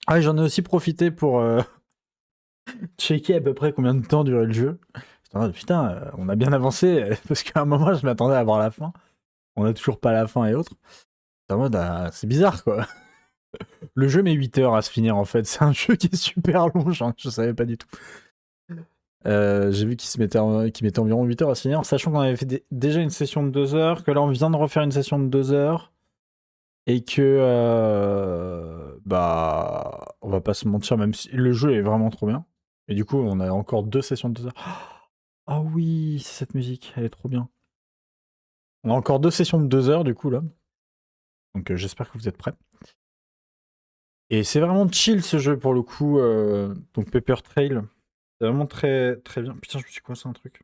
Ah, j'en ai aussi profité pour checker à peu près combien de temps durait le jeu. Putain, on a bien avancé, parce qu'à un moment, je m'attendais à voir la fin. On a toujours pas la fin et autres. C'est en mode, c'est bizarre, quoi. Le jeu met 8 heures à se finir, en fait. C'est un jeu qui est super long, je savais pas du tout. J'ai vu qu'il mettait environ 8 heures à se finir, sachant qu'on avait fait déjà une session de 2 heures, que là, on vient de refaire une session de 2 heures, et que, bah, on va pas se mentir, même si le jeu est vraiment trop bien. Et du coup, on a encore 2 sessions de 2 heures. Ah oui, c'est cette musique, elle est trop bien. On a encore 2 sessions de 2 heures, du coup, là. Donc, j'espère que vous êtes prêts. Et c'est vraiment chill, ce jeu, pour le coup. Donc, Paper Trail, c'est vraiment très, très bien. Putain, je me suis coincé un truc.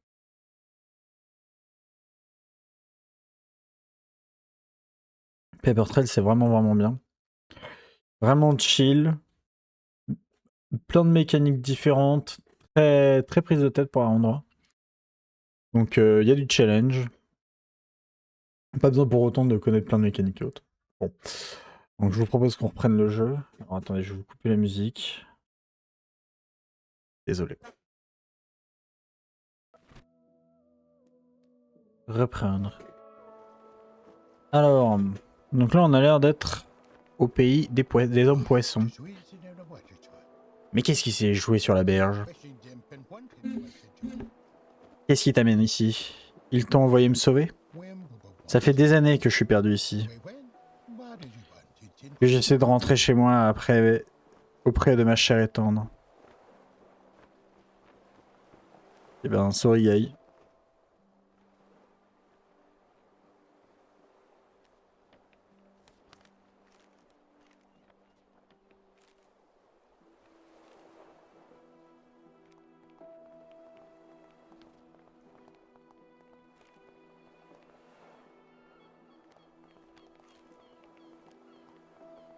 Paper Trail, c'est vraiment, vraiment bien. Vraiment chill. Plein de mécaniques différentes. Très, très prise de tête pour un endroit. Donc, il y a du challenge. Pas besoin pour autant de connaître plein de mécaniques et autres. Bon. Donc, je vous propose qu'on reprenne le jeu. Alors, attendez, je vais vous couper la musique. Désolé. Reprendre. Alors, donc là, on a l'air d'être au pays des hommes poissons. Mais qu'est-ce qui s'est joué sur la berge? Qu'est-ce qui t'amène ici? Ils t'ont envoyé me sauver? Ça fait des années que je suis perdu ici. Que j'essaie de rentrer chez moi auprès de ma chère et tendre. Eh ben, sorry, Guy.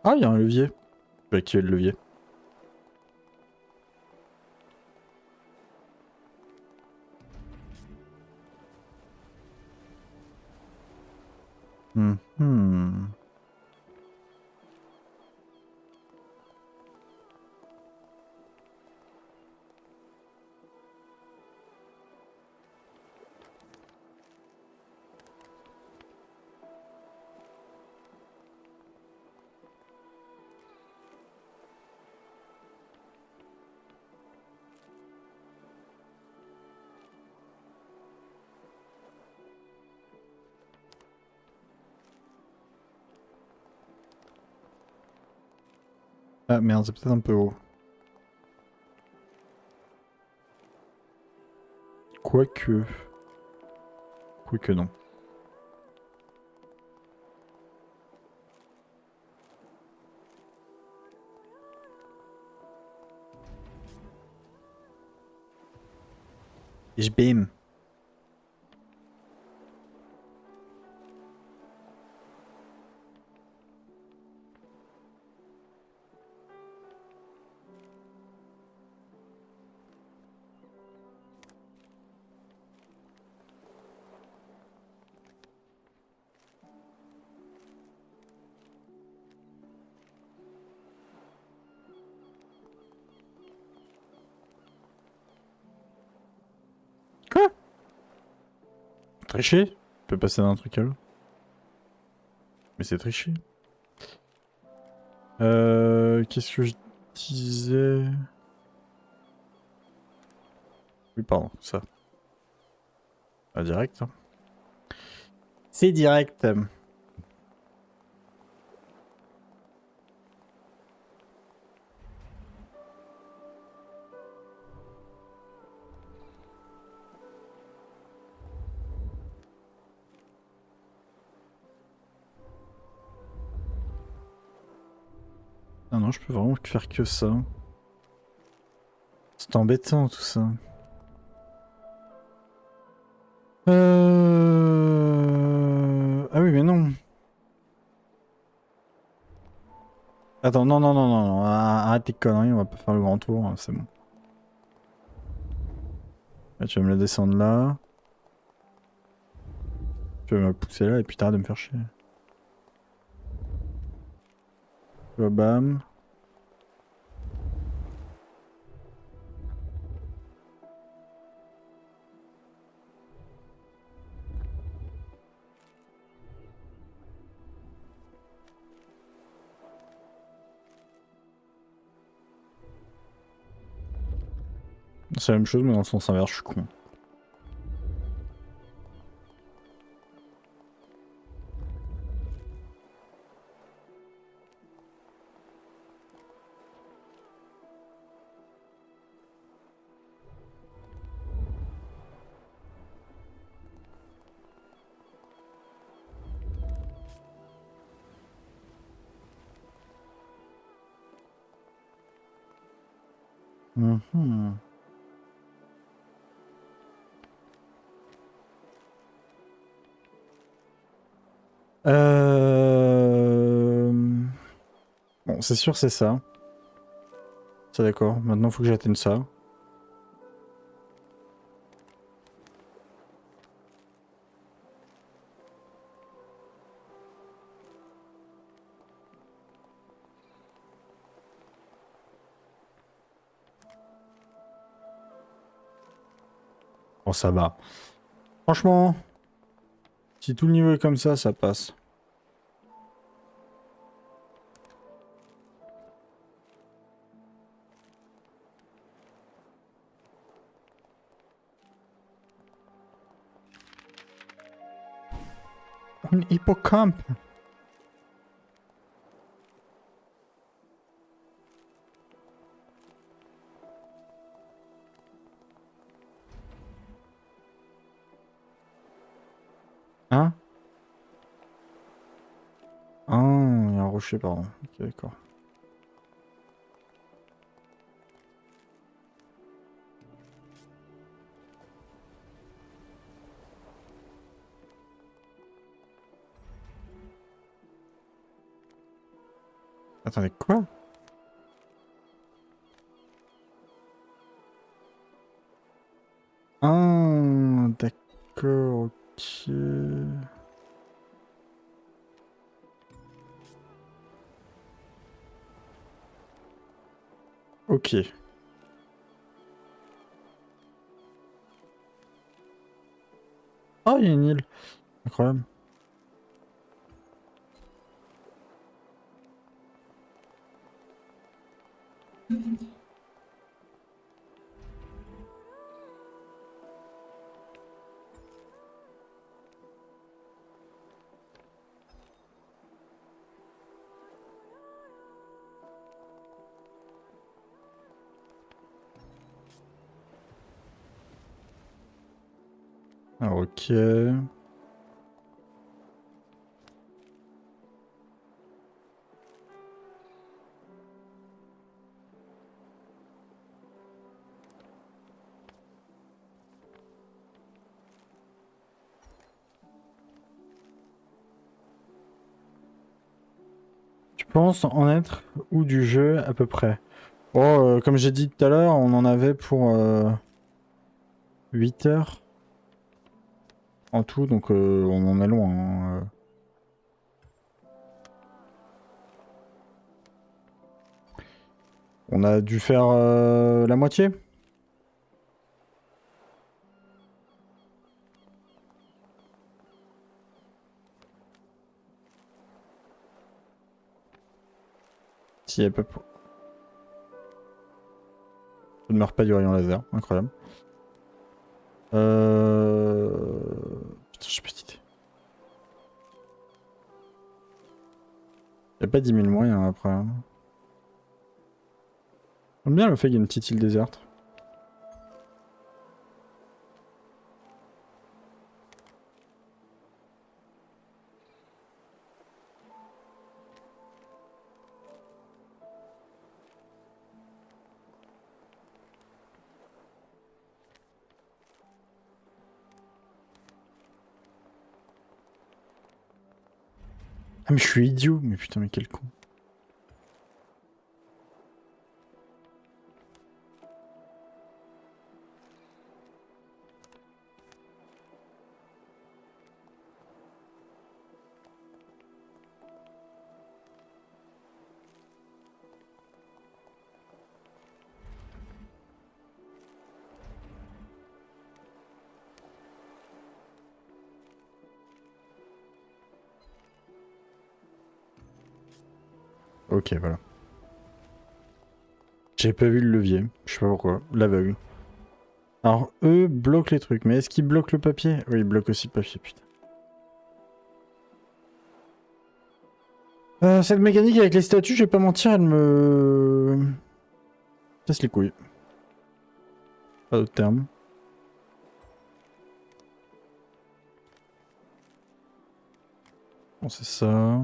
Ah, il y a un levier. Je vais activer le levier. Hmm. Ah merde, c'est peut-être un peu haut. Quoique. Quoique non. Ich bim. Quoi? Tricher? Tu peux passer d'un truc à l'autre. Mais c'est tricher. Qu'est-ce que je disais? Oui, pardon, ça. Ah, direct. Hein. C'est direct. Ah non, je peux vraiment faire que ça. C'est embêtant tout ça. Ah oui, mais non. Attends, non, non, non, non, non. Arrête tes conneries, on va pas faire le grand tour, hein, c'est bon. Là, tu vas me la descendre là. Tu vas me la pousser là et puis t'arrêtes de me faire chier. Tu vois, bam. C'est la même chose, mais dans le sens inverse, je suis con. Mhm. Euh... Bon, c'est sûr, c'est ça. C'est d'accord. Maintenant, faut que j'atteigne ça. Bon, ça va. Franchement, si tout le niveau est comme ça passe. Un hippocampe. Hein? Ah, il y a un rocher, pardon. Ok, d'accord. Attendez, quoi? Ah, d'accord, ok. Ok. Ah, il y a une île. Incroyable. Ah, ok. Tu penses en être où du jeu à peu près? Oh, comme j'ai dit tout à l'heure, on en avait pour 8 heures en tout, donc on en est loin, hein. On a dû faire la moitié? Si, à peu près. Je ne meurs pas du rayon laser, incroyable. Putain, j'ai petite idée. Y a pas 10 000 moyens après, hein. J'aime bien le fait qu'il y ait une petite île déserte. Ah mais je suis idiot, mais putain mais quel con. Ok, voilà. J'ai pas vu le levier, je sais pas pourquoi, l'aveugle. Alors, eux bloquent les trucs. Mais est-ce qu'ils bloquent le papier? Oui, ils bloquent aussi le papier, putain. Cette mécanique avec les statues, je vais pas mentir, elle me... casse les couilles. Pas d'autre terme. Bon, c'est ça.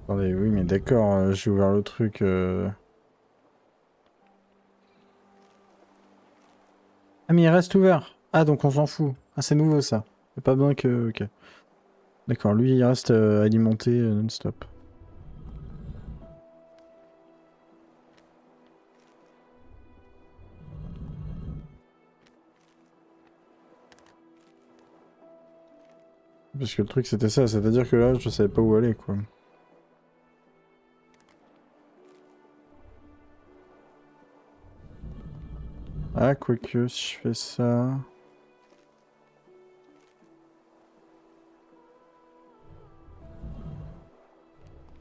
Attendez, oui, mais d'accord, j'ai ouvert le truc. Ah, mais il reste ouvert. Ah, donc on s'en fout. Ah, c'est nouveau ça. Y a pas besoin que. Ok. D'accord, lui il reste alimenté non-stop. Parce que le truc c'était ça, c'est-à-dire que là je savais pas où aller quoi. Ah, quoique, si je fais ça.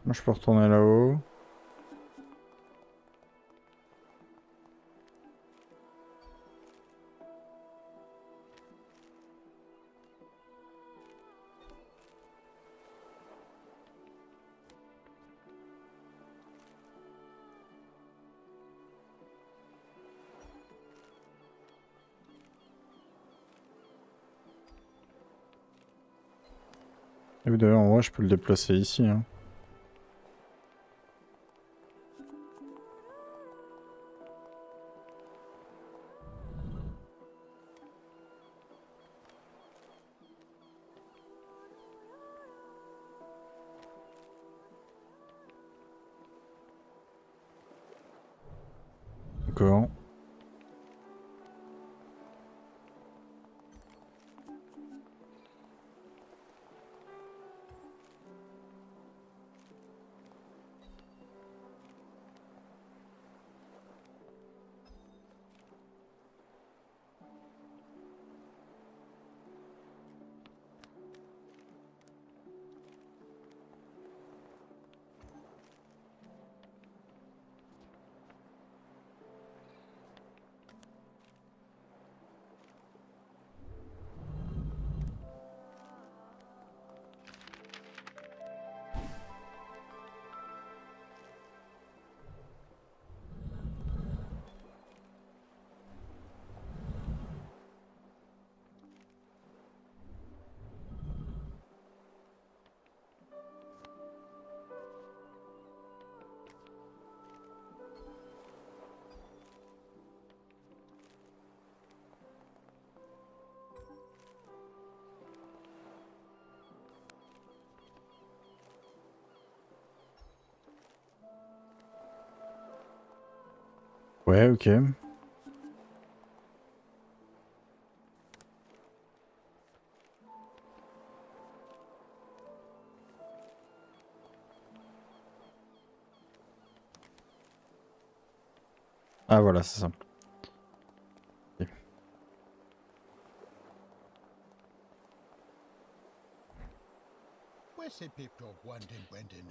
Moi je peux retourner là-haut. Et oui, d'ailleurs, en vrai, je peux le déplacer ici. Hein. D'accord. Ouais, ok. Ah voilà, c'est ça. Ok.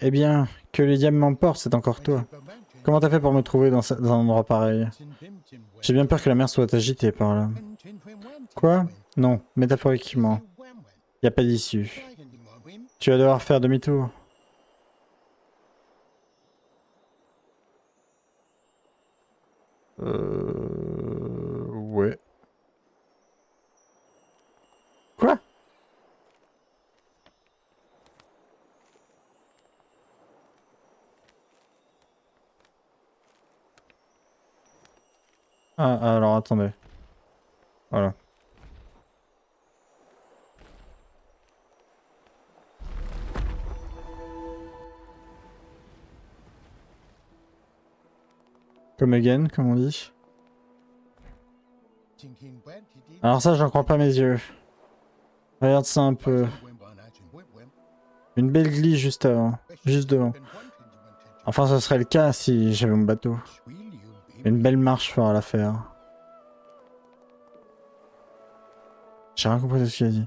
Eh bien, que les diables m'emportent, c'est encore toi. Comment t'as fait pour me trouver dans un endroit pareil? J'ai bien peur que la mer soit agitée par là. Quoi? Non, métaphoriquement. Y a pas d'issue. Tu vas devoir faire demi-tour. Ouais. Quoi? Ah, alors attendez. Voilà. Come again, comme on dit. Alors ça, j'en crois pas mes yeux. Regarde ça un peu. Une belle glisse juste avant. Juste devant. Enfin, ce serait le cas si j'avais mon bateau. Une belle marche fera l'affaire. J'ai rien compris de ce qu'il a dit.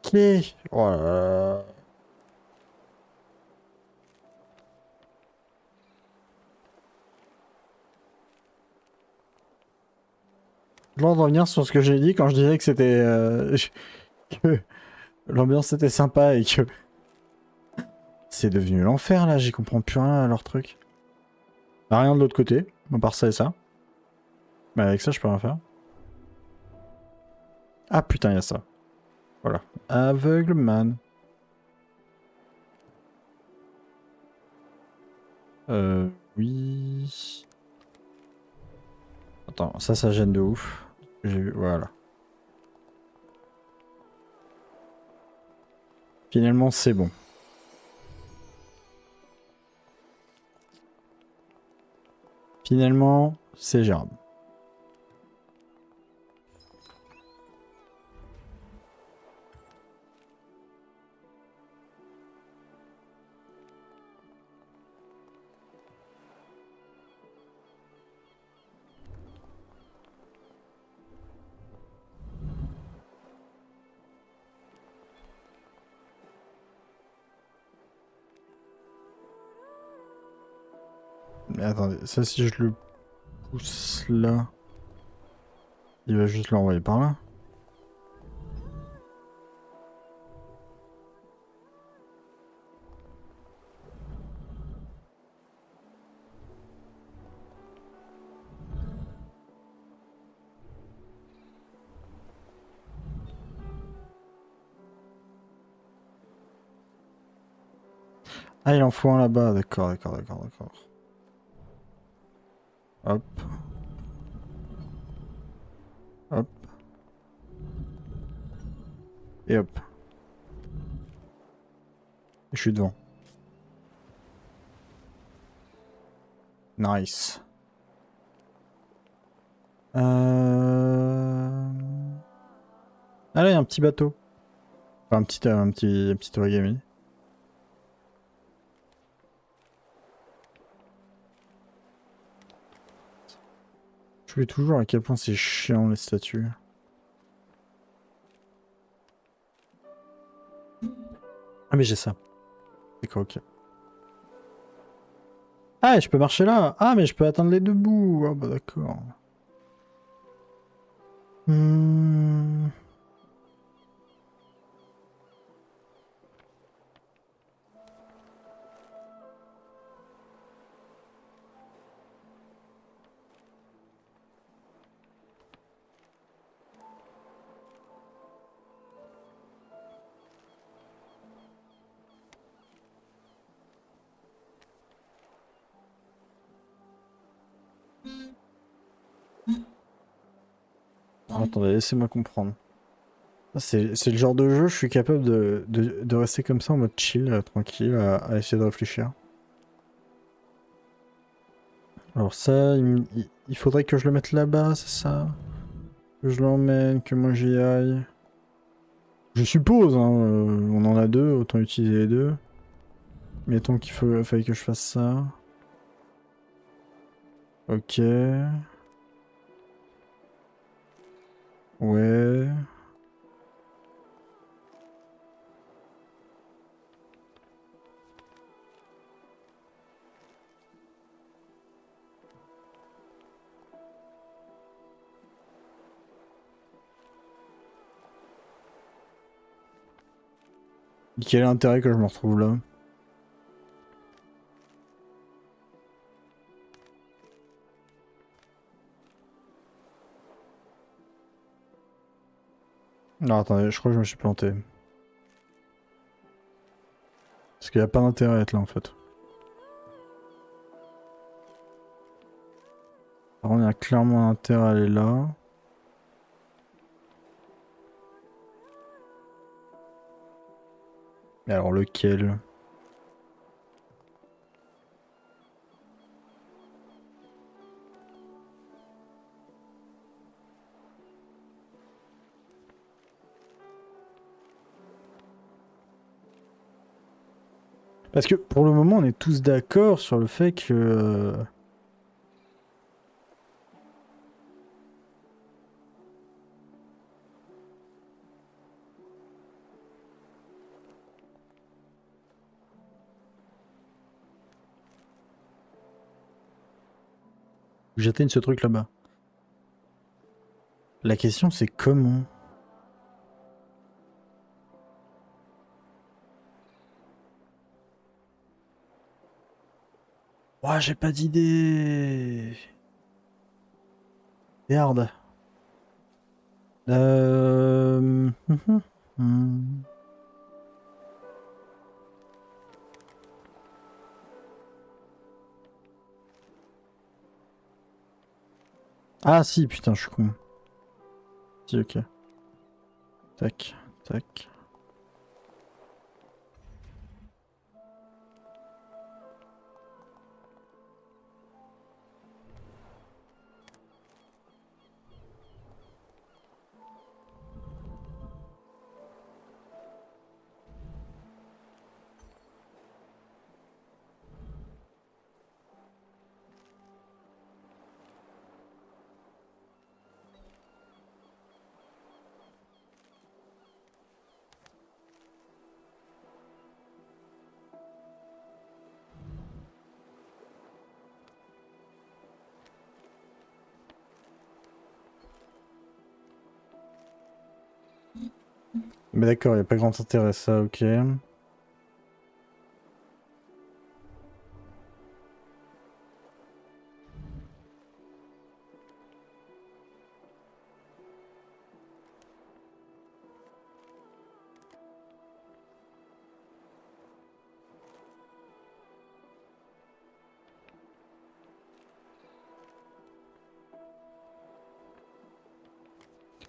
Qui? Oh là là. Je dois revenir sur ce que j'ai dit quand je disais que c'était... que l'ambiance était sympa et que... C'est devenu l'enfer là, j'y comprends plus rien à leur truc. Bah, rien de l'autre côté, à part ça et ça. Mais avec ça, je peux rien faire. Ah putain, il y a ça. Voilà. Aveugle man. Oui. Attends, ça gêne de ouf. J'ai vu, voilà. Finalement, c'est bon. Finalement, c'est gérable. Mais attendez, ça si je le pousse là, il va juste l'envoyer par là. Ah, il en faut un là-bas, d'accord, d'accord, d'accord, d'accord. Hop. Hop. Et hop. Et je suis devant. Nice. Ah là, il y a un petit bateau. Enfin, un petit origami. Je voulais toujours à quel point c'est chiant les statues. Ah mais j'ai ça. D'accord, ok. Ah, et je peux marcher là. Ah, mais je peux atteindre les deux bouts. Ah bah d'accord. Hmm. Attendez, laissez-moi comprendre. C'est le genre de jeu, je suis capable de rester comme ça en mode chill, tranquille, à essayer de réfléchir. Alors ça, il faudrait que je le mette là-bas, c'est ça? Que je l'emmène, que moi j'y aille. Je suppose, hein, on en a deux, autant utiliser les deux. Mettons fallait que je fasse ça. Ok. Ouais. Quel est l'intérêt que je me retrouve là? Non, attendez, je crois que je me suis planté. Parce qu'il n'y a pas d'intérêt à être là en fait. Alors, on a clairement intérêt à aller là. Mais alors lequel? Parce que pour le moment, on est tous d'accord sur le fait que... j'atteigne ce truc là-bas. La question c'est comment? Ouah, j'ai pas d'idée. Merde. Euh... Ah si, putain, je suis con. Si, ok. Tac, tac. Mais d'accord, y a pas grand intérêt à ça, ok.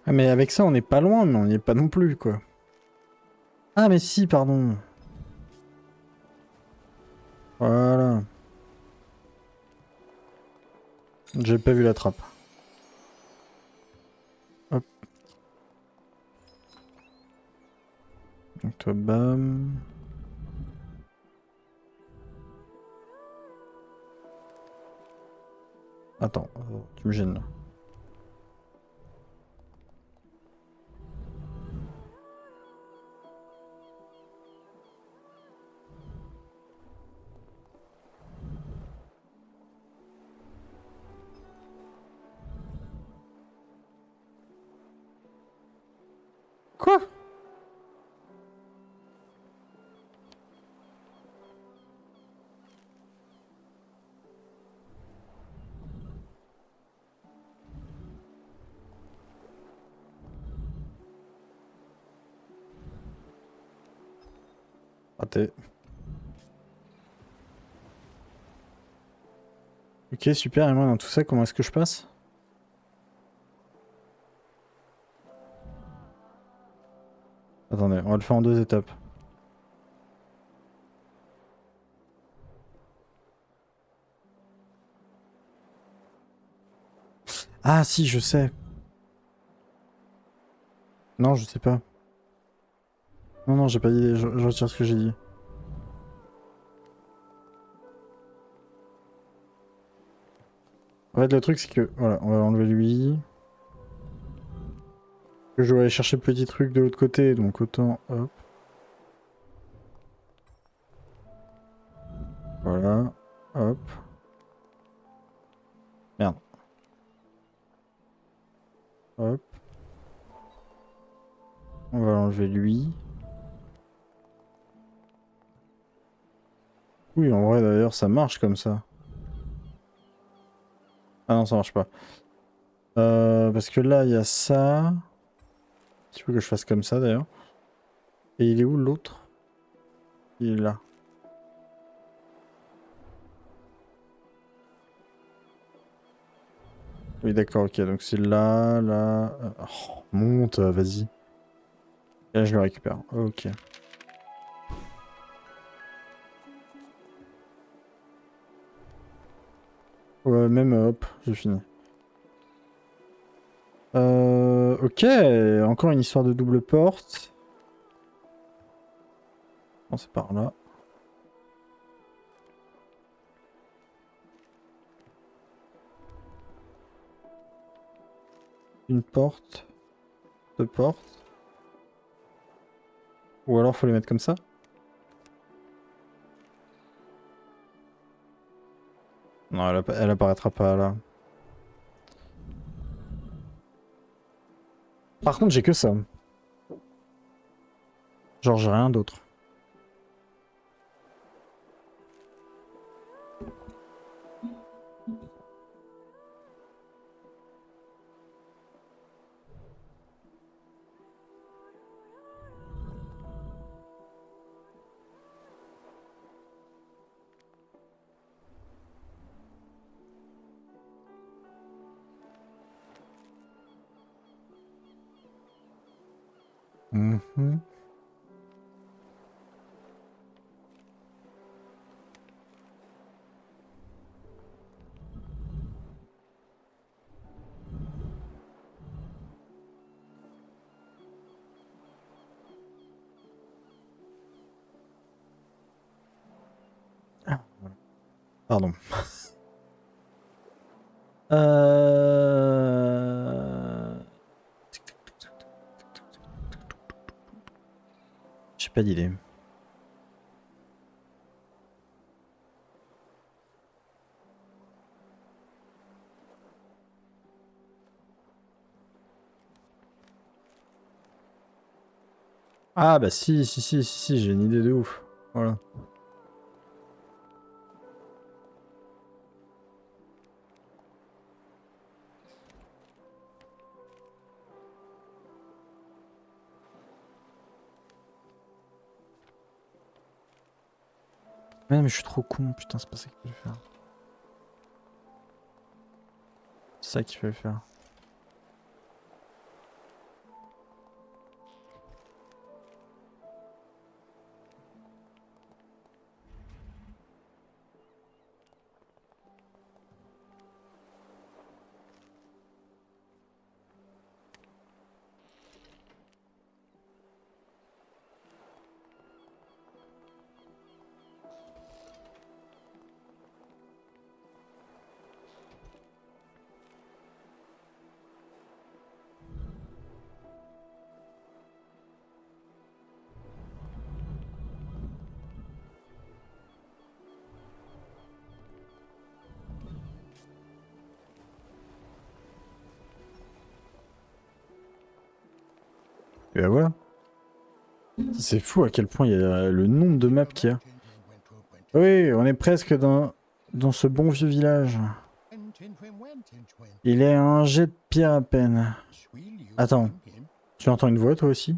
Ah mais avec ça, on est pas loin, mais on n'y est pas non plus, quoi. Ah mais si, pardon. Voilà. J'ai pas vu la trappe. Hop. Donc toi, bam. Attends, tu me gênes là. Quoi? Ah t'es... Ok, super, et moi dans tout ça, comment est-ce que je passe? Attendez, on va le faire en 2 étapes. Ah si, je sais. Non, je sais pas. Non, non, j'ai pas d'idée, je retire ce que j'ai dit. En fait, le truc, c'est que, voilà, on va enlever lui. Que je dois aller chercher le petit truc de l'autre côté, donc autant, hop. Voilà, hop. Merde. Hop. On va enlever lui. Oui, en vrai, d'ailleurs, ça marche comme ça. Ah non, ça marche pas. Parce que là, il y a ça. Il faut que je fasse comme ça, d'ailleurs. Et il est où l'autre? Il est là. Oui, d'accord, ok. Donc c'est là, là... Oh, monte, vas-y. Et là, je le récupère. Ok. Ouais, même, hop, j'ai fini. Ok, encore une histoire de double porte. Bon, c'est par là. Une porte, 2 portes. Ou alors faut les mettre comme ça. Non, elle apparaîtra pas là. Par contre, j'ai que ça. Genre, j'ai rien d'autre. Mhm. Ah, voilà. Pardon. J'ai pas d'idée. Ah bah si, j'ai une idée de ouf. Voilà. Ouais, mais je suis trop con, putain, c'est pas ça qu'il fallait faire. C'est ça qu'il fallait faire. Et bah voilà. C'est fou à quel point il y a le nombre de maps qu'il y a. Oui, on est presque dans ce bon vieux village. Il est à un jet de pierre à peine. Attends, tu entends une voix toi aussi?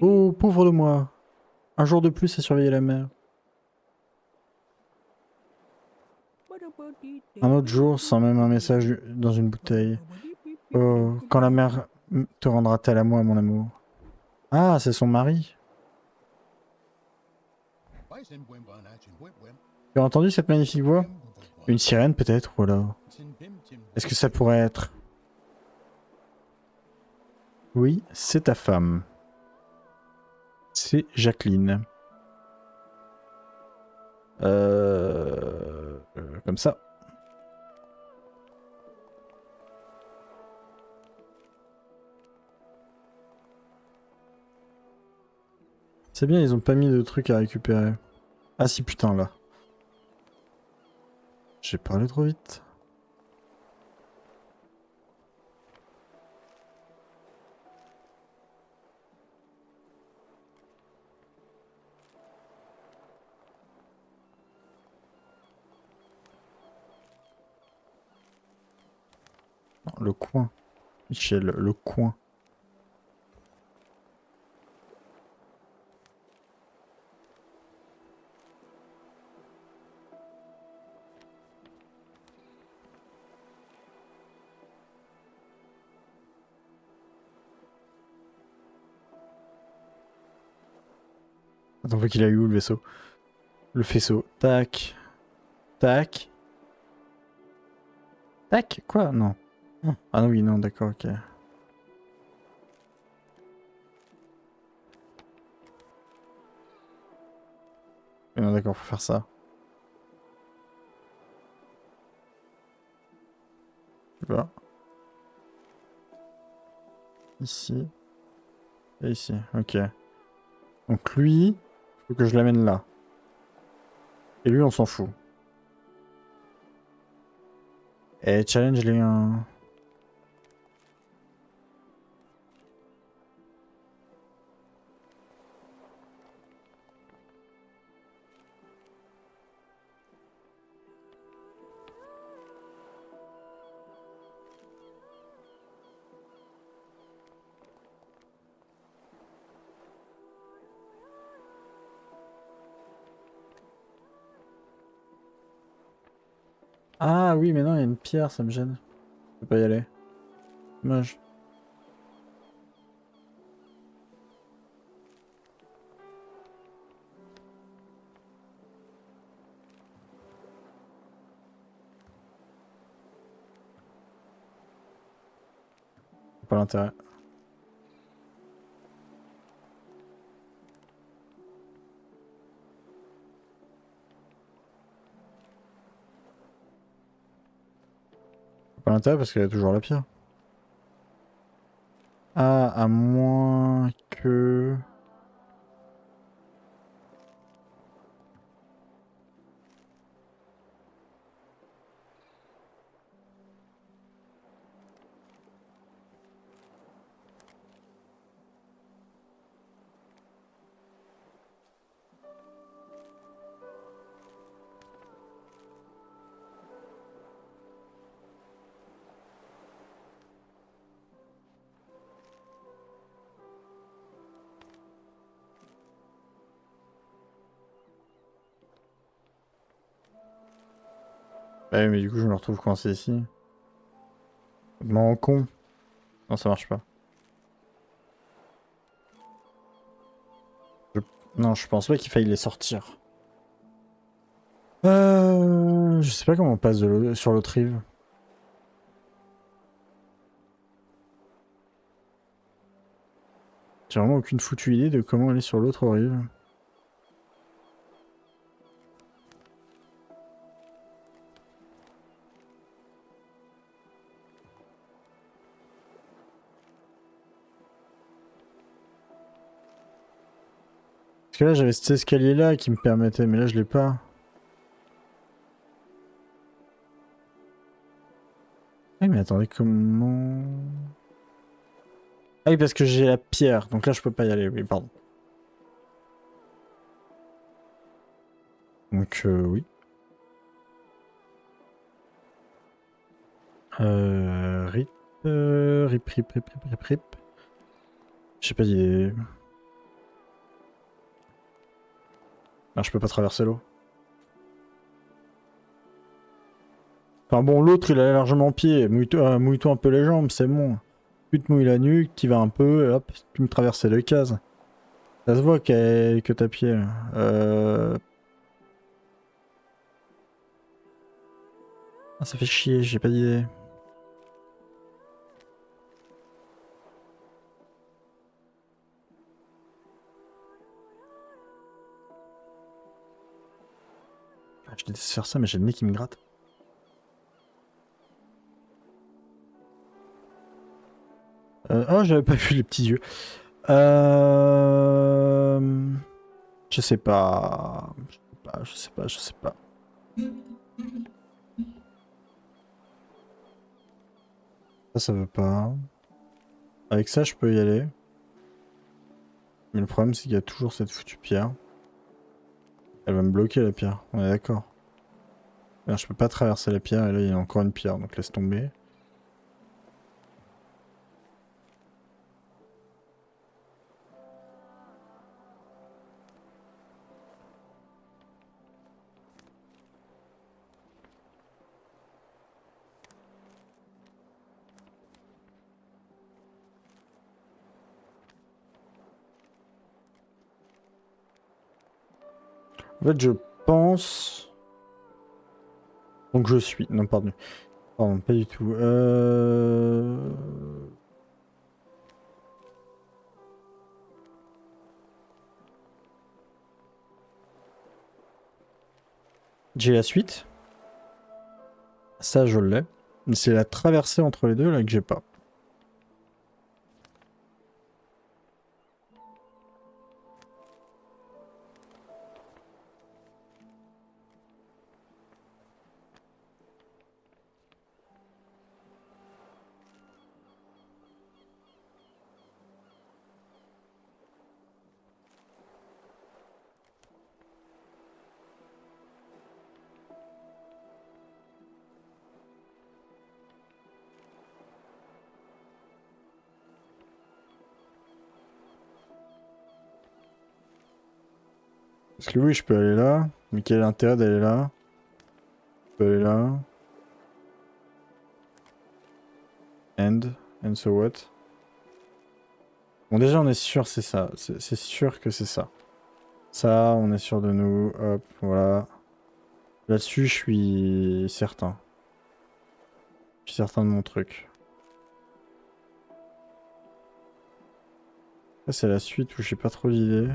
Oh, pauvre de moi. Un jour de plus à surveiller la mer. Un autre jour sans même un message dans une bouteille. Oh, quand la mer te rendra-t-elle à moi, mon amour? Ah, c'est son mari. Tu as entendu cette magnifique voix? Une sirène peut-être, ou alors? Est-ce que ça pourrait être? Oui, c'est ta femme. C'est Jacqueline. Comme ça. C'est bien, ils ont pas mis de trucs à récupérer. Ah si, putain, là. J'ai parlé trop vite. Non, le coin. Michel, le coin. Attends, faut qu'il aille où le vaisseau? Le faisceau. Tac. Tac. Tac. Quoi? Non. Ah oui, non, d'accord, ok. Non, d'accord, faut faire ça. Là. Ici. Et ici. Ok. Donc lui, faut que je l'amène là. Et lui, on s'en fout. Et challenge les... Ah oui, mais non, il y a une pierre, ça me gêne. Je peux pas y aller. Dommage. Pas l'intérêt. Pas l'intérêt parce qu'il y a toujours la pierre. Ah, à moins que... Bah oui, mais du coup, je me retrouve coincé ici. Mon con. Non, ça marche pas. Je- Non, je pense pas qu'il faille les sortir. Je sais pas comment on passe sur l'autre rive. J'ai vraiment aucune foutue idée de comment aller sur l'autre rive. Parce que là, j'avais cet escalier là qui me permettait, mais là, je l'ai pas. Eh, mais attendez, comment... Ah oui, parce que j'ai la pierre, donc là, je peux pas y aller, oui, pardon. Donc, oui. Rip, rip. J'ai pas d'idée. Non, je peux pas traverser l'eau. Enfin bon, l'autre il a largement pied. Mouille-toi un peu les jambes, c'est bon. Tu te mouilles la nuque, t'y vas un peu, et hop, tu me traverses les deux cases. Ça se voit que t'as pied. Là. Ah, ça fait chier, j'ai pas d'idée. Ah, je déteste faire ça, mais j'ai le nez qui me gratte. Oh, j'avais pas vu les petits yeux. Je sais pas. Je sais pas. Ça veut pas. Avec ça, je peux y aller. Mais le problème, c'est qu'il y a toujours cette foutue pierre. Elle va me bloquer la pierre, on est d'accord. Alors, je peux pas traverser la pierre, et là, il y a encore une pierre, donc laisse tomber. En fait, je pense... Donc je suis... Non, pardon. Pardon, pas du tout. J'ai la suite. Ça, je l'ai. Mais c'est la traversée entre les deux, là, que j'ai pas. Parce que oui, je peux aller là. Mais quel est l'intérêt d'aller là? Je peux aller là. And so what? Bon, déjà, on est sûr, c'est ça. C'est sûr que c'est ça. Ça, on est sûr de nous. Hop, voilà. Là-dessus, je suis certain. Je suis certain de mon truc. Ça, c'est la suite où j'ai pas trop d'idées.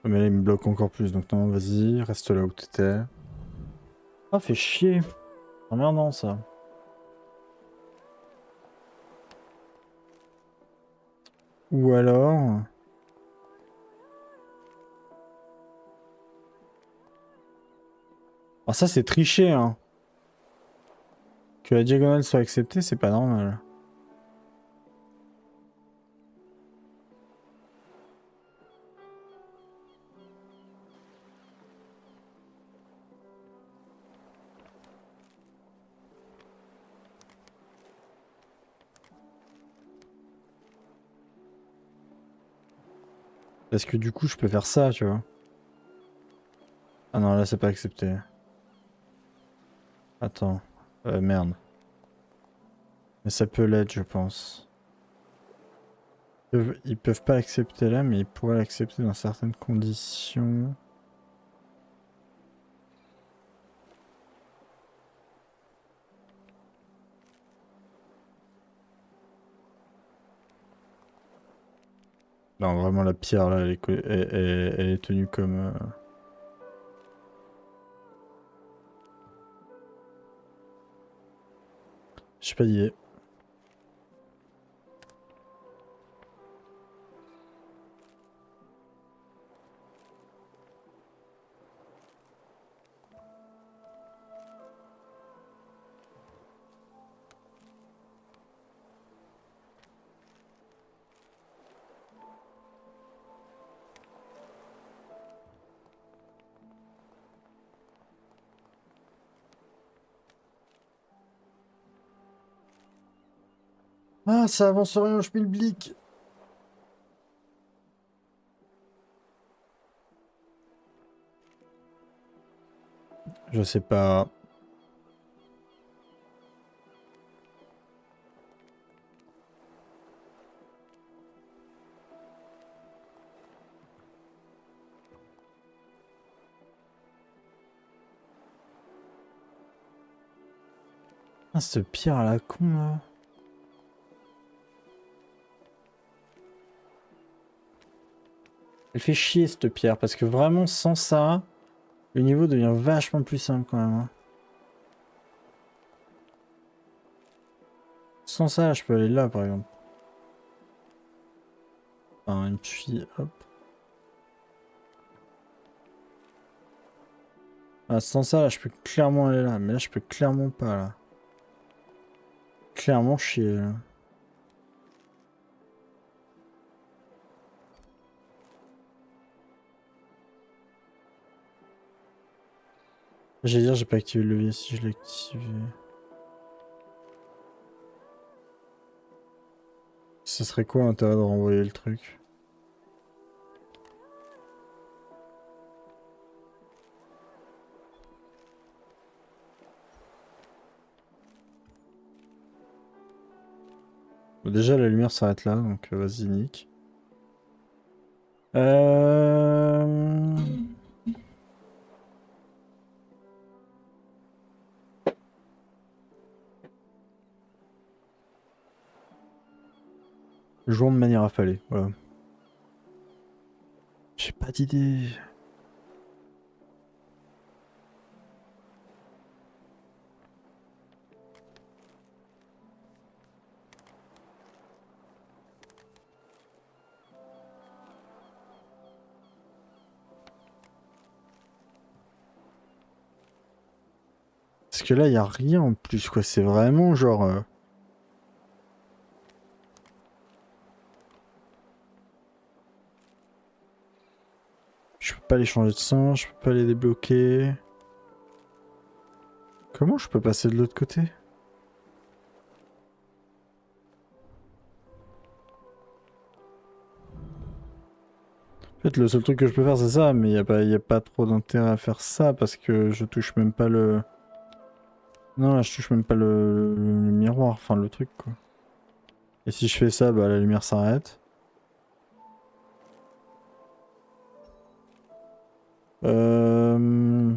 Mais là, il me bloque encore plus. Donc, non, vas-y, reste là où t'étais. Ah, fait chier. Emmerdant, ça. Ou alors... Ah, ça, c'est tricher, hein. Que la diagonale soit acceptée, c'est pas normal. Parce que du coup, je peux faire ça, tu vois. Ah non, là, c'est pas accepté. Attends. Merde. Mais ça peut l'être, je pense. Ils peuvent pas l'accepter là, mais ils pourraient l'accepter dans certaines conditions. Non, vraiment, la pierre, là, elle est tenue comme... Je sais pas y est. Ah, ça avance rien au schmilblick. Je sais pas. Ah, cette pierre à la con là. Elle fait chier cette pierre parce que vraiment sans ça, le niveau devient vachement plus simple quand même, hein. Sans ça, je peux aller là par exemple. Enfin, une fille, hop. Ah, sans ça, là, je peux clairement aller là. Mais là, je peux clairement pas là. Clairement chier là. J'allais dire, j'ai pas activé le levier si je l'ai activé. Ce serait quoi l'intérêt de renvoyer le truc? Bon, déjà, la lumière s'arrête là, donc vas-y, nique. Jouons de manière affalée, voilà. J'ai pas d'idée. Parce que là, y a rien en plus, quoi. C'est vraiment genre... Je peux pas les changer de sens, je peux pas les débloquer. Comment je peux passer de l'autre côté? En fait, le seul truc que je peux faire, c'est ça, mais y a pas trop d'intérêt à faire ça parce que je touche même pas le... Non, là, je touche même pas le miroir, enfin le truc, quoi. Et si je fais ça, bah la lumière s'arrête. Euh...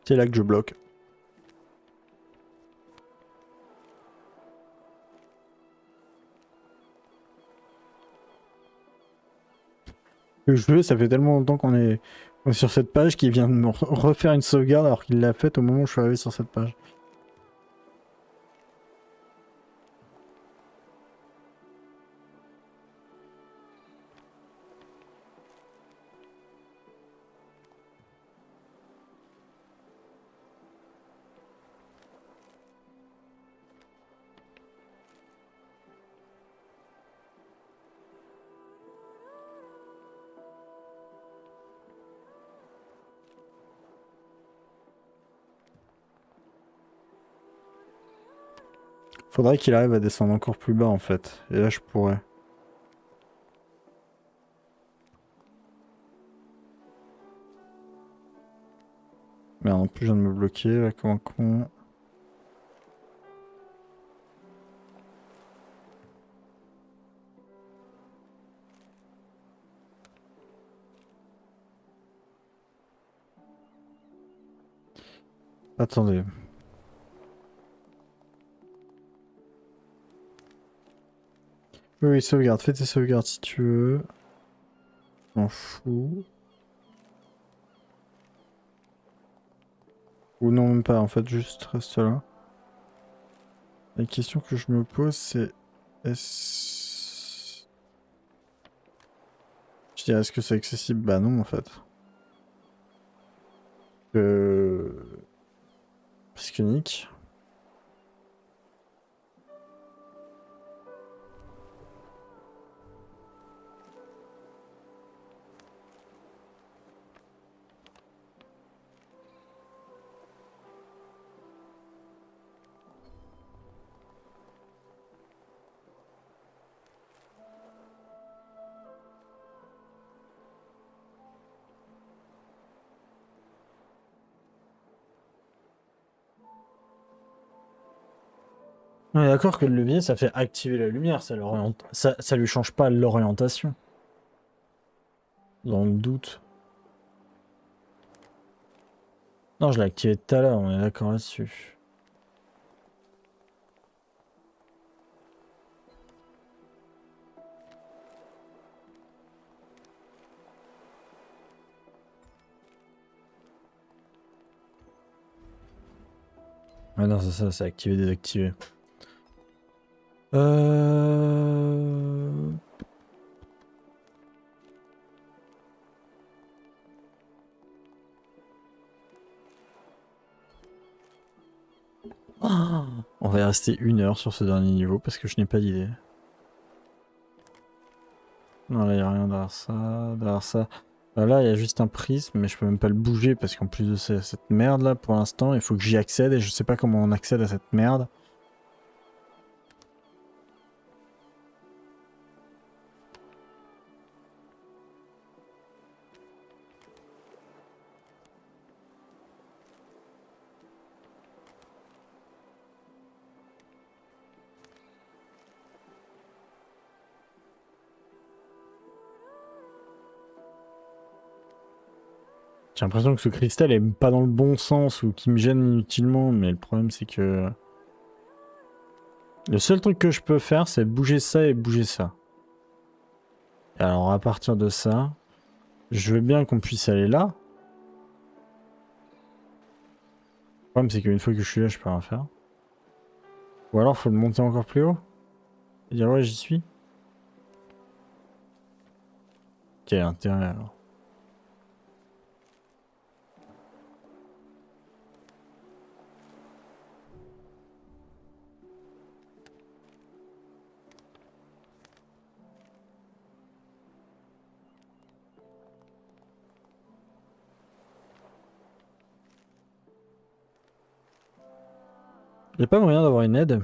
C'est là que je bloque. Le jeu, ça fait tellement longtemps on est sur cette page qu'il vient de me refaire une sauvegarde alors qu'il l'a faite au moment où je suis arrivé sur cette page. Faudrait qu'il arrive à descendre encore plus bas en fait. Et là, je pourrais. Merde, en plus, je viens de me bloquer là comme un con. Attendez. Oui, oui, sauvegarde. Fais tes sauvegardes si tu veux. M'en fous. Attendez. Oui, oui, sauvegarde. Fais tes sauvegardes si tu veux. M'en fous. Attendez. Oui, oui, sauvegarde. Fais tes sauvegardes si tu veux. 'En fous. Attendez. Oui, oui, sauvegarde. Fais tes sauvegardes si tu veux. 'En fous. Ou non, même pas, en fait, juste reste là. La question que je me pose, c'est... Est-ce... Je dirais, est-ce que c'est accessible? Bah non, en fait. Parce que Nick... On est d'accord que le levier, ça fait activer la lumière, ça lui change pas l'orientation. Dans le doute. Non, je l'ai activé tout à l'heure, on est d'accord là-dessus. Ouais, non, c'est ça, c'est activé, désactivé. Euh... Ah, on va y rester 1 heure sur ce dernier niveau parce que je n'ai pas d'idée. Non, là, il n'y a rien derrière ça, derrière ça. Bah, là, il y a juste un prisme, mais je peux même pas le bouger parce qu'en plus de cette merde là, pour l'instant, il faut que j'y accède et je sais pas comment on accède à cette merde. J'ai l'impression que ce cristal est pas dans le bon sens ou qui me gêne inutilement, mais le problème c'est que... Le seul truc que je peux faire, c'est bouger ça et bouger ça. Et alors à partir de ça, je veux bien qu'on puisse aller là. Le problème c'est qu'une fois que je suis là, je peux rien faire. Ou alors faut le monter encore plus haut. Et dire ouais j'y suis. Quel intérêt alors? Y'a pas moyen d'avoir une aide?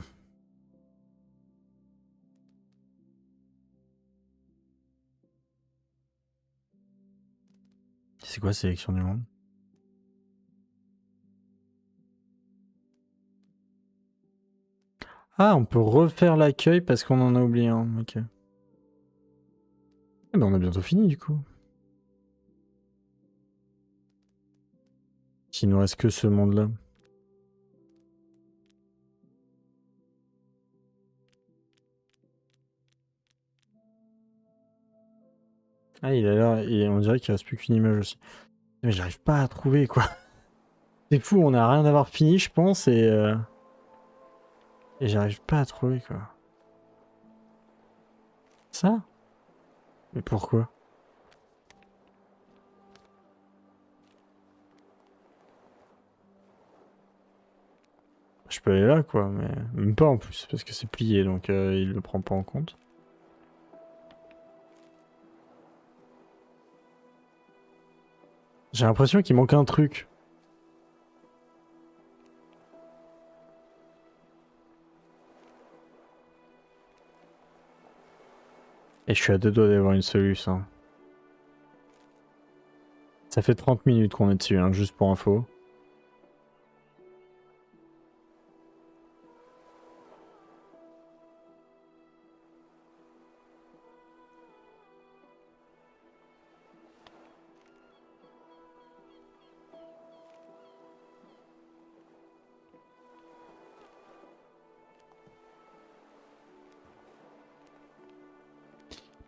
C'est quoi sélection du monde? Ah, on peut refaire l'accueil parce qu'on en a oublié un. Ok. Eh ben on a bientôt fini du coup. S'il nous reste que ce monde-là. Ah, il a l'air. Et on dirait qu'il reste plus qu'une image aussi. Mais j'arrive pas à trouver quoi. C'est fou, on a rien d'avoir fini, je pense, et j'arrive pas à trouver quoi. Ça? Mais pourquoi? Je peux aller là quoi, mais même pas en plus, parce que c'est plié, donc il le prend pas en compte. J'ai l'impression qu'il manque un truc. Et je suis à 2 doigts d'avoir une solution. Ça fait 30 minutes qu'on est dessus, hein, juste pour info.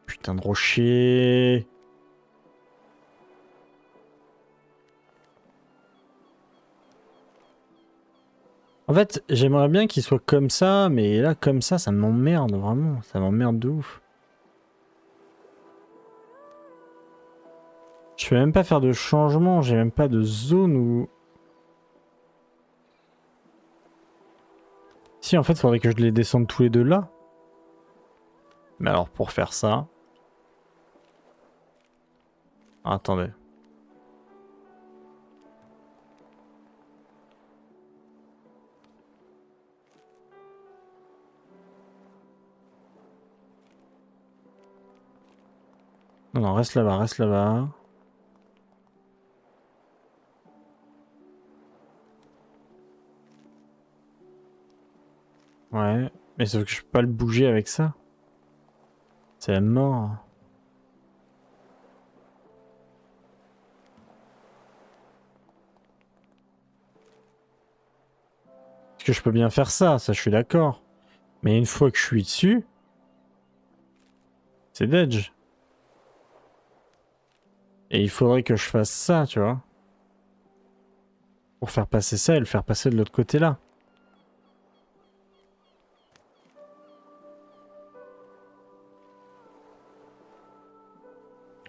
Putain de rocher. En fait, j'aimerais bien qu'il soit comme ça, mais là, comme ça m'emmerde, vraiment. Ça m'emmerde de ouf. Je peux même pas faire de changement, j'ai même pas de zone où... Si, en fait, il faudrait que je les descende tous les deux là. Mais alors, pour faire ça... Attendez. Non, non, reste là-bas, reste là-bas. Ouais, mais sauf que je peux pas le bouger avec ça. C'est la mort. Parce que je peux bien faire ça je suis d'accord. Mais une fois que je suis dessus, c'est d'edge. Et il faudrait que je fasse ça, tu vois. Pour faire passer ça et le faire passer de l'autre côté là.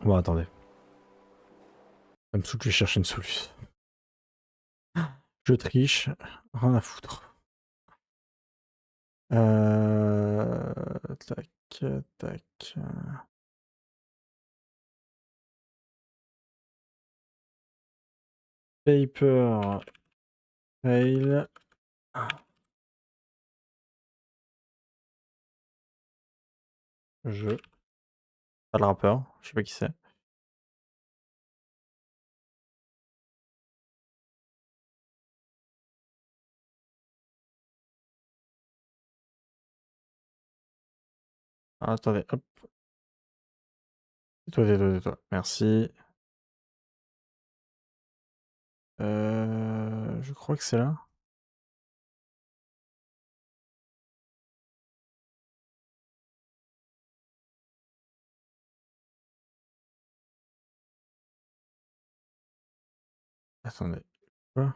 Bon, attendez. Ça me saoule que je cherche une solution. Je triche. Rien à foutre. Tac, tac. Paper. Fail. Je. Pas le rappeur. Je sais pas qui c'est. Ah, attendez, hop. Tais-toi, tais-toi, tais-toi. Merci. Je crois que c'est là. Attendez. Quoi?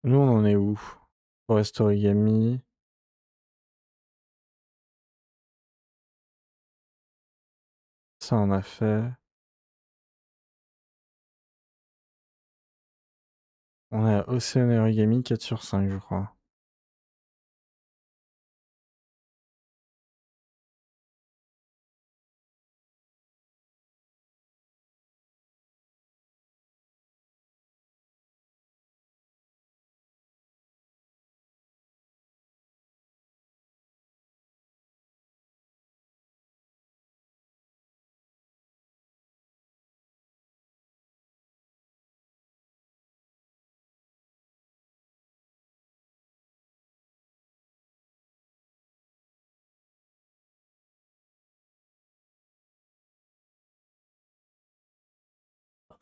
Nous, on en est où? Forest Origami. Ça, on a fait. On est à Océan Origami 4 sur 5, je crois.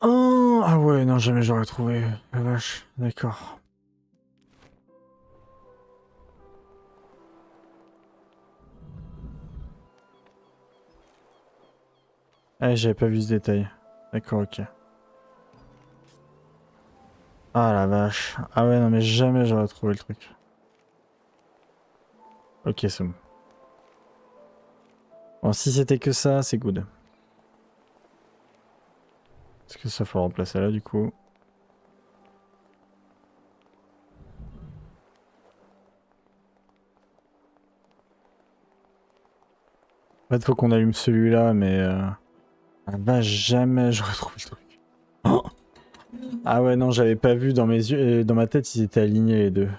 Oh, ah ouais, non, jamais j'aurais trouvé. La vache, d'accord. Ah, j'avais pas vu ce détail. D'accord, ok. Ah la vache. Ah ouais, non, mais jamais j'aurais trouvé le truc. Ok, c'est bon. Bon, si c'était que ça, c'est good. Est-ce que ça faut le remplacer là, du coup? En fait, faut qu'on allume celui-là, mais... Ah bah, jamais j'aurais trouvé le truc. Oh, ah ouais, non, j'avais pas vu dans mes yeux... Dans ma tête, ils étaient alignés, les deux.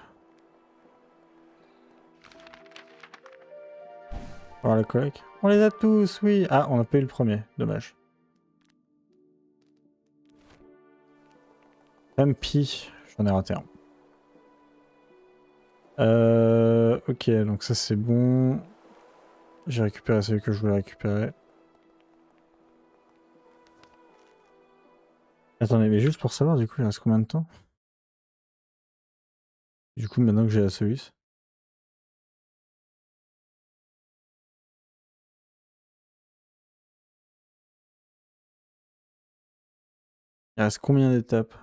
Voir le collègue. On les a tous, oui. Ah, on a pas eu le premier. Dommage. Pumpy. J'en ai raté un. Ok, donc ça c'est bon. J'ai récupéré celui que je voulais récupérer. Attendez, mais juste pour savoir, du coup, il reste combien de temps? Du coup, maintenant que j'ai la soluce. Il reste combien d'étapes?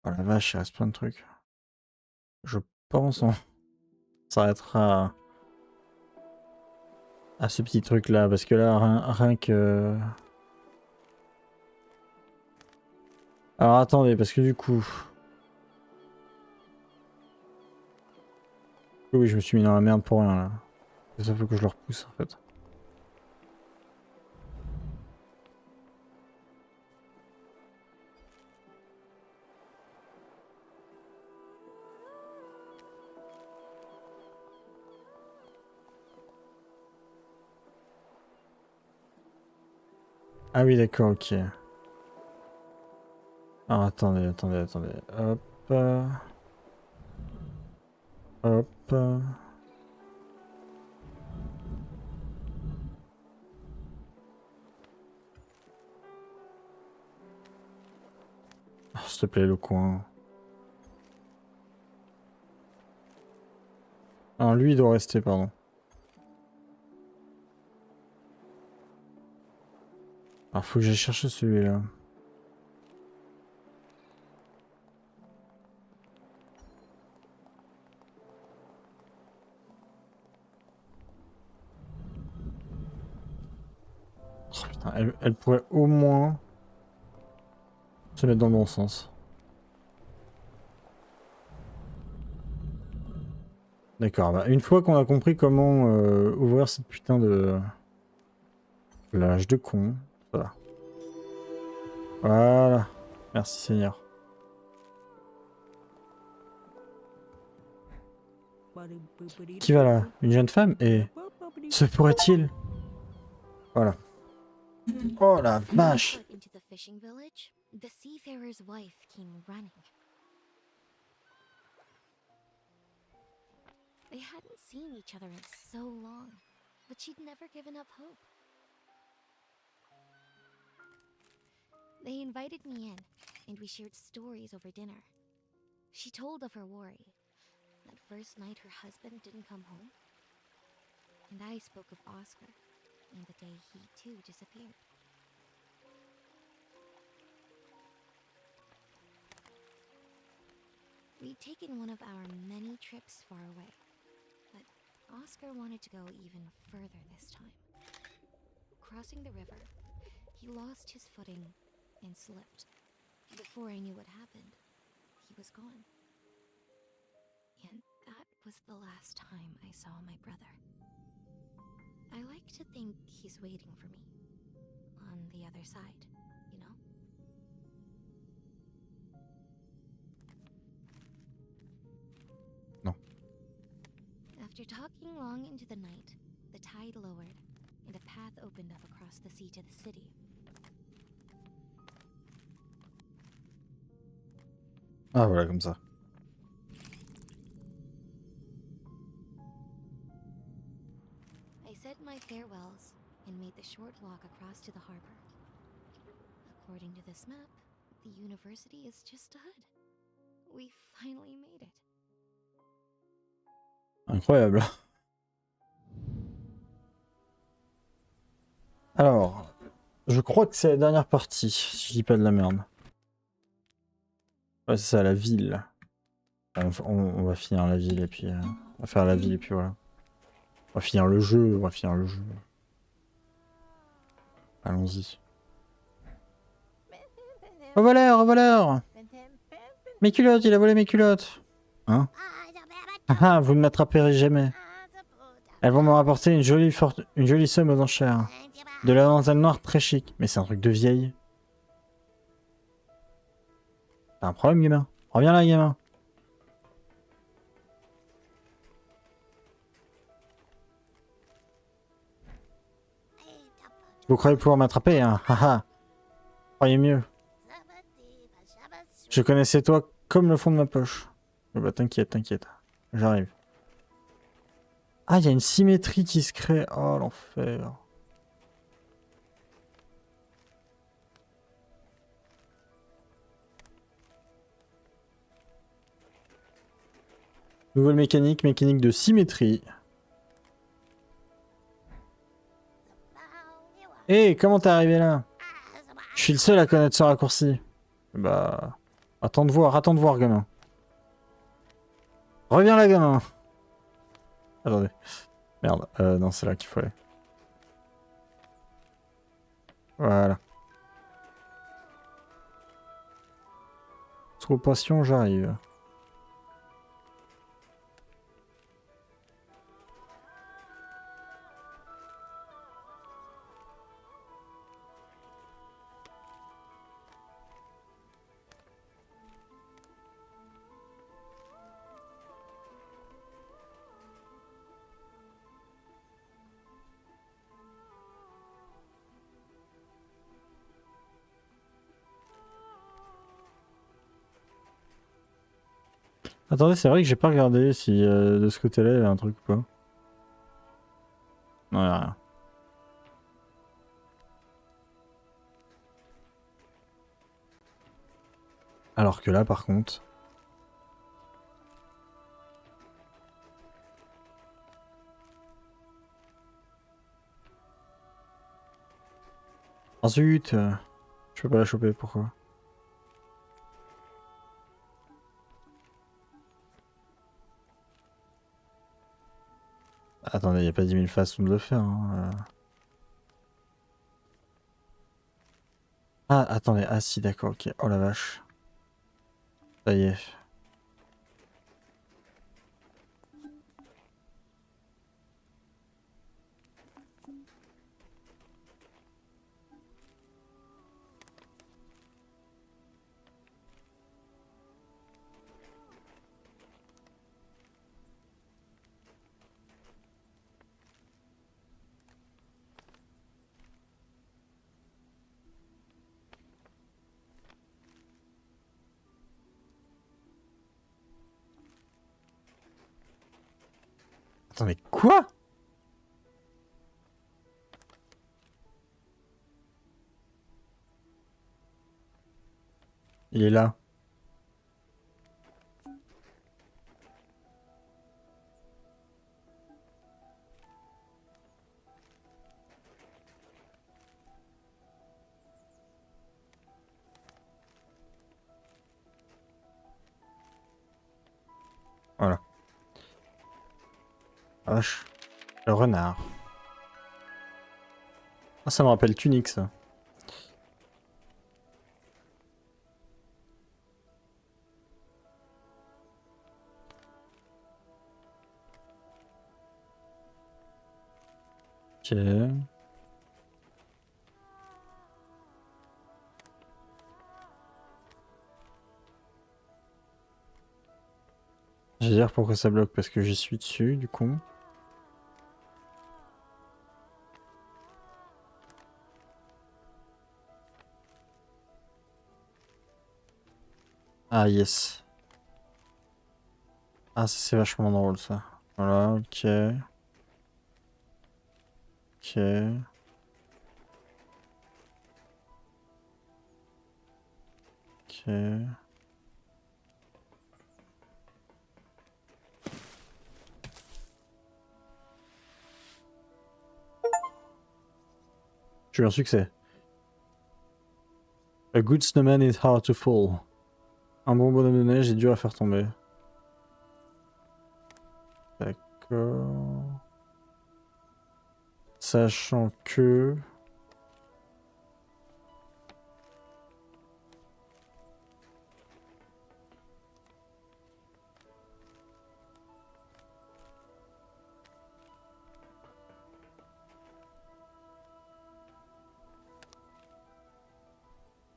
Oh la vache, il reste plein de trucs. Je pense on s'arrêtera à ce petit truc là, parce que là, rien que... Alors attendez, parce que du coup... Oui, je me suis mis dans la merde pour rien là. Ça faut que je le repousse en fait. Ah oui, d'accord, ok. Alors attendez. Hop. Hop. Oh, s'il te plaît, le coin. Ah, lui, il doit rester, pardon. Alors, faut que j'aille chercher celui-là. Oh, putain, elle pourrait au moins se mettre dans le bon sens. D'accord, bah, une fois qu'on a compris comment ouvrir cette putain de... L'âge de con. Voilà. Voilà. Merci Seigneur. Qui va là? Une jeune femme? Et... Se pourrait-il? Voilà. Oh la vache! Into the fishing village, the seafarer's wife came running. They hadn't seen each other in so long, but she'd never given up hope. They invited me in, and we shared stories over dinner. She told of her worry. That first night her husband didn't come home. And I spoke of Oscar, and the day he too disappeared. We'd taken one of our many trips far away, but Oscar wanted to go even further this time. Crossing the river, he lost his footing and slipped. Before I knew what happened, he was gone. And that was the last time I saw my brother. I like to think he's waiting for me on the other side, you know? Non. After talking long into the night, the tide lowered, and a path opened up across the sea to the city. Ah voilà, comme ça. I said my farewells and made the short walk across to the harbor. According to this map, the university is just ahead. We finally made it. Incroyable. Alors, je crois que c'est la dernière partie, si je dis pas de la merde. Ouais, c'est ça, la ville. On va finir la ville et puis... on va faire la ville et puis voilà. On va finir le jeu, Allons-y. Revoleur! Mes culottes, il a volé mes culottes! Hein? Ah, vous ne m'attraperez jamais. Elles vont me rapporter une jolie somme aux enchères. De la dentelle noire très chic. Mais c'est un truc de vieille. T'as un problème, gamin? Reviens là, gamin. Vous croyez pouvoir m'attraper, hein? Haha. Croyez mieux. Je connaissais toi comme le fond de ma poche. Bah t'inquiète. J'arrive. Ah, il y a une symétrie qui se crée. Oh, l'enfer. Nouvelle mécanique, mécanique de symétrie. Hé, comment t'es arrivé là? Je suis le seul à connaître ce raccourci. Bah... attends de voir, gamin. Reviens là, gamin. Attendez. Merde, non, c'est là qu'il faut aller. Voilà. Trop patient, j'arrive. Attendez, c'est vrai que j'ai pas regardé si de ce côté-là il y a un truc ou pas. Non, y a rien. Alors que là, par contre... Ah zut, je peux pas la choper, pourquoi? Attendez, y a pas 10 000 façons de le faire. Hein. Ah, attendez, ah si, d'accord, ok. Oh la vache. Ça y est. Attendez, quoi? Il est là. Voilà. Ah, vache. Le renard. Ah, ça me rappelle Tunic, ça. Ok. Je vais dire pourquoi ça bloque, parce que j'y suis dessus, du coup. Ah, yes. Ah, ça c'est vachement drôle, ça. Voilà, ok. Ok. Ok. J'ai eu un succès. A good snowman is hard to fall. Un bon bonhomme de neige est dur à faire tomber. D'accord. Sachant que...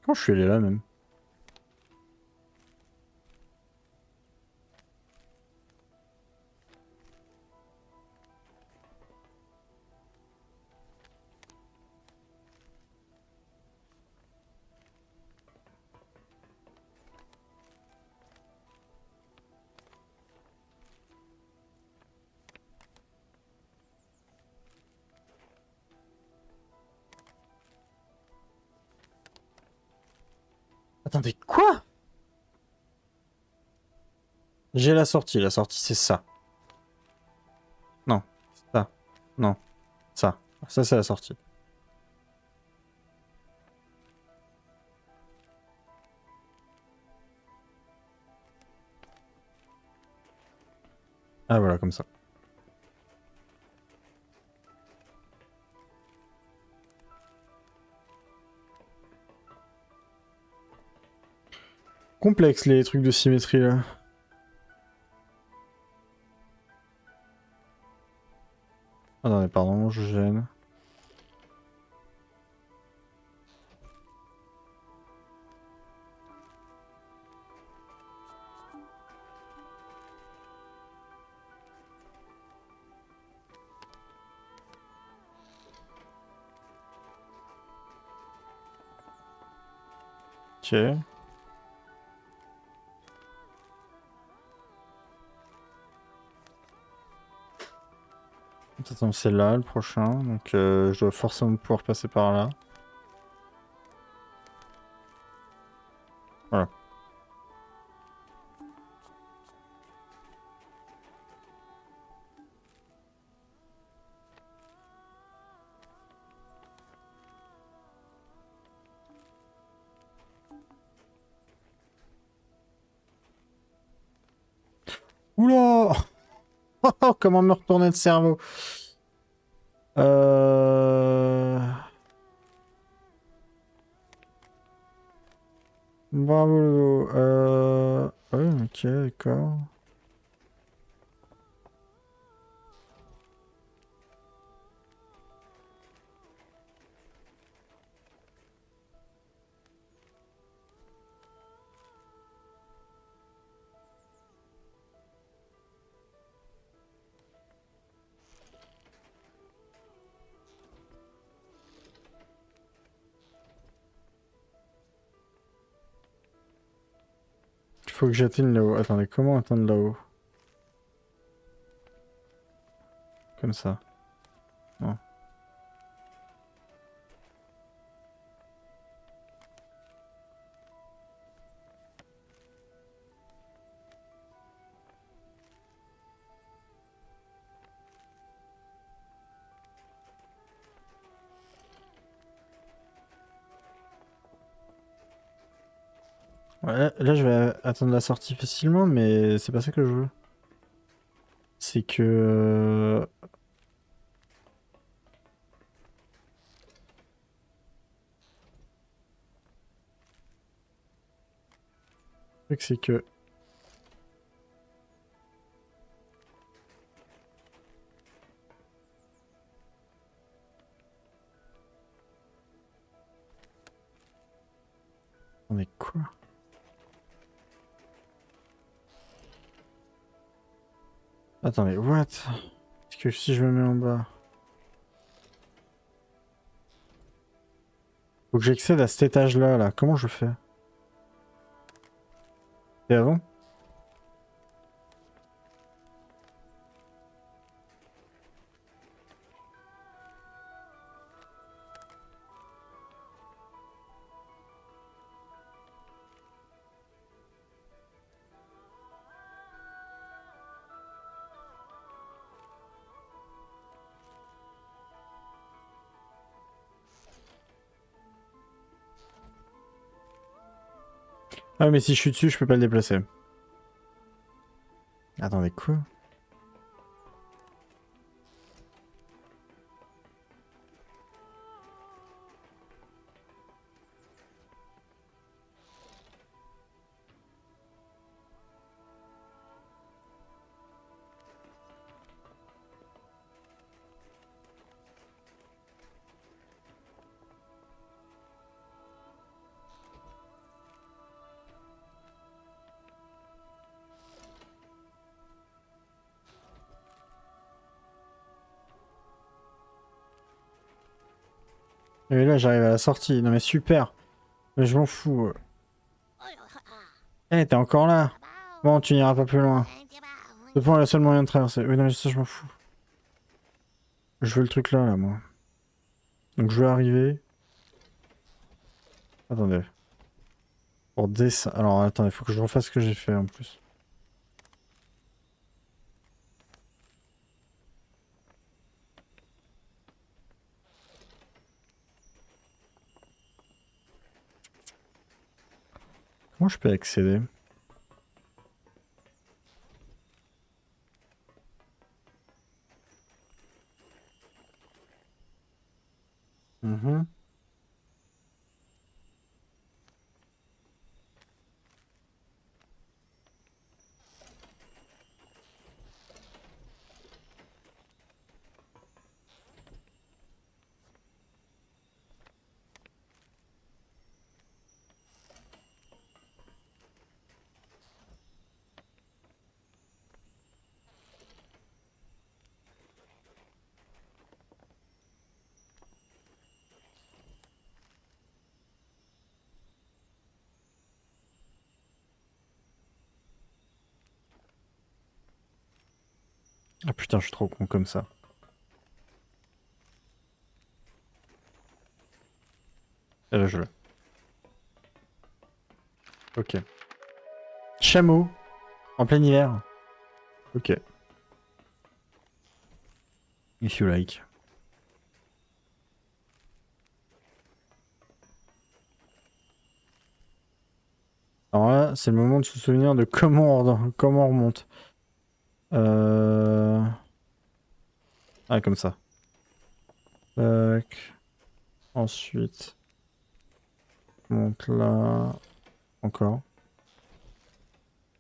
Quand je suis allé là, même. Attendez, quoi? J'ai la sortie c'est ça. Non, ça. Non, ça. Ça c'est la sortie. Ah voilà, comme ça. Complexe les trucs de symétrie là. Attendez, pardon, je gêne. Ok. Attends, c'est là le prochain, donc je dois forcément pouvoir passer par là. Voilà. Oula! Oh, comment me retourner le cerveau? Bravo. Ouais, ok, d'accord. Il faut que j'atteigne là-haut. Attendez, comment atteindre là-haut? Comme ça. Non. Ouais, là, je vais attendre la sortie facilement, mais c'est pas ça que je veux. C'est que... Le truc, c'est que... On est quoi? Attendez, what? Est-ce que si je me mets en bas... Faut que j'accède à cet étage-là, là. Comment je fais? Et avant? Ah, mais si je suis dessus, je peux pas le déplacer. Attendez, quoi? Et là, j'arrive à la sortie. Non mais super. Mais je m'en fous. Eh, t'es encore là? Bon, tu n'iras pas plus loin. Ce point est le seul moyen de traverser. Oui, non mais ça, je m'en fous. Je veux le truc là, moi. Donc je veux arriver. Attendez. Pour descendre... Alors, attendez, faut que je refasse ce que j'ai fait, en plus. Comment je peux accéder? Mhm. Ah putain, je suis trop con comme ça. Et là, je l'ai. Ok. Chameau, en plein hiver. Ok. If you like. Alors là, c'est le moment de se souvenir de comment on remonte. Ah, comme ça. Tac. Ensuite, on monte là. Encore.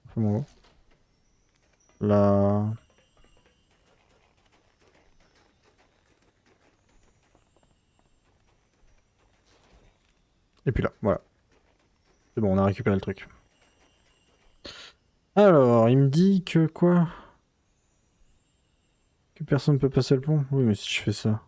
Un peu moins haut. Là. Et puis là, voilà. C'est bon, on a récupéré le truc. Alors, il me dit que quoi? Que personne ne peut passer le pont? Oui, mais si je fais ça.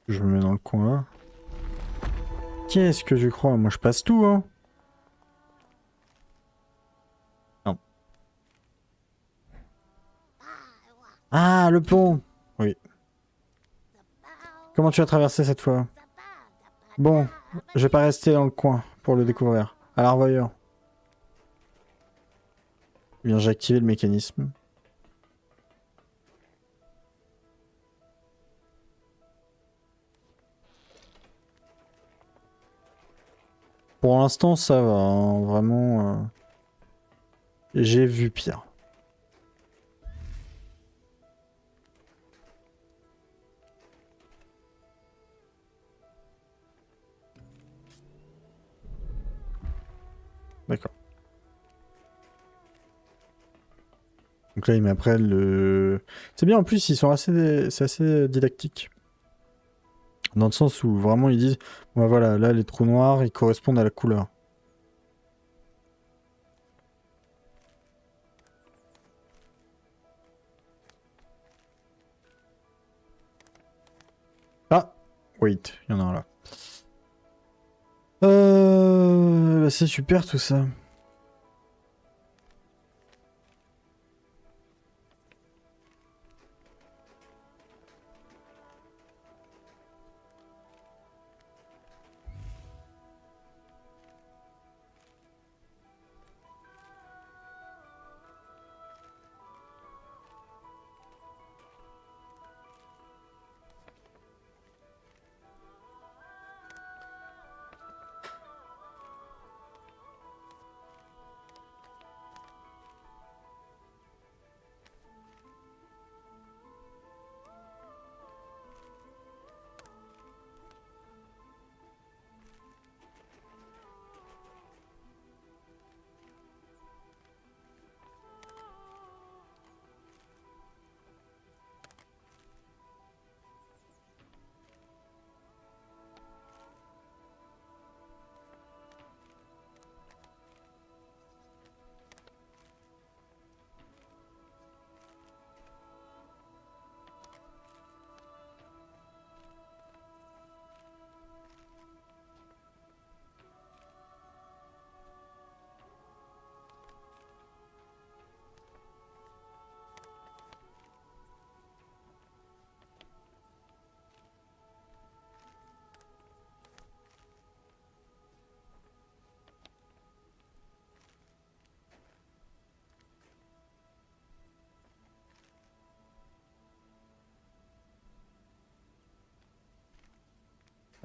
Je me mets dans le coin là. Qu'est-ce que je crois? Moi, je passe tout, hein. Non. Ah, le pont! Oui. Comment tu as traversé cette fois? Bon, je vais pas rester dans le coin pour le découvrir. Alors, voyons. Bien, j'ai activé le mécanisme. Pour l'instant, ça va, hein. Vraiment, j'ai vu pire. D'accord. Donc là, ils m'apprennent le... C'est bien, en plus, ils sont assez... C'est assez didactique. Dans le sens où, vraiment, ils disent... Ouais, voilà, là, les trous noirs, ils correspondent à la couleur. Ah! Wait, il y en a un là. Bah, c'est super, tout ça.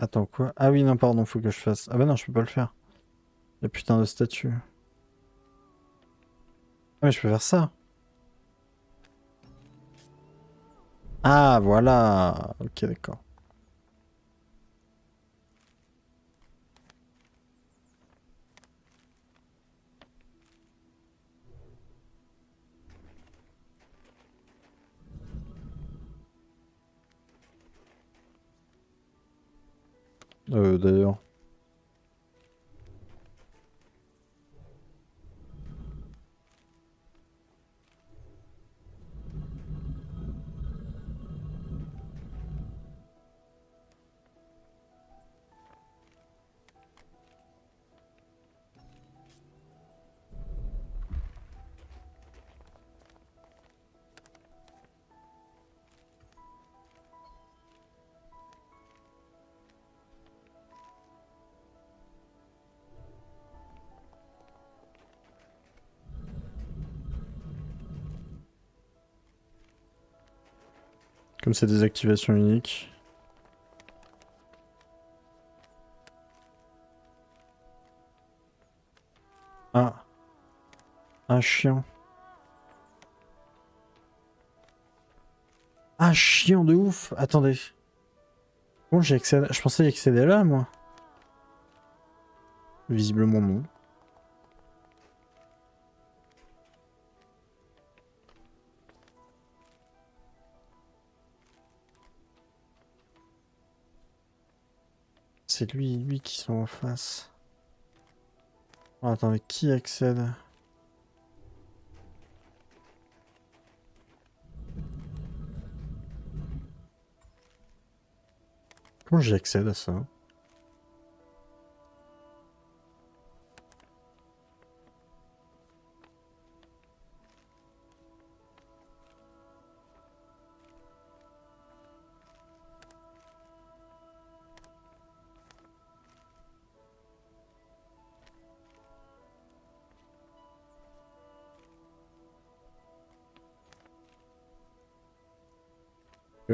Attends, quoi? Ah oui, non, pardon, faut que je fasse. Ah bah non, je peux pas le faire. La putain de statue. Ah, mais je peux faire ça. Ah, voilà. Ok, d'accord. D'ailleurs. Comme c'est des activations uniques. Ah, un chien. Ah, chiant de ouf. Attendez. Bon, j'ai accédé. Je pensais y accéder là, moi. Visiblement non. C'est lui qui sont en face. Oh, attendez, qui accède? Comment j'y accède à ça?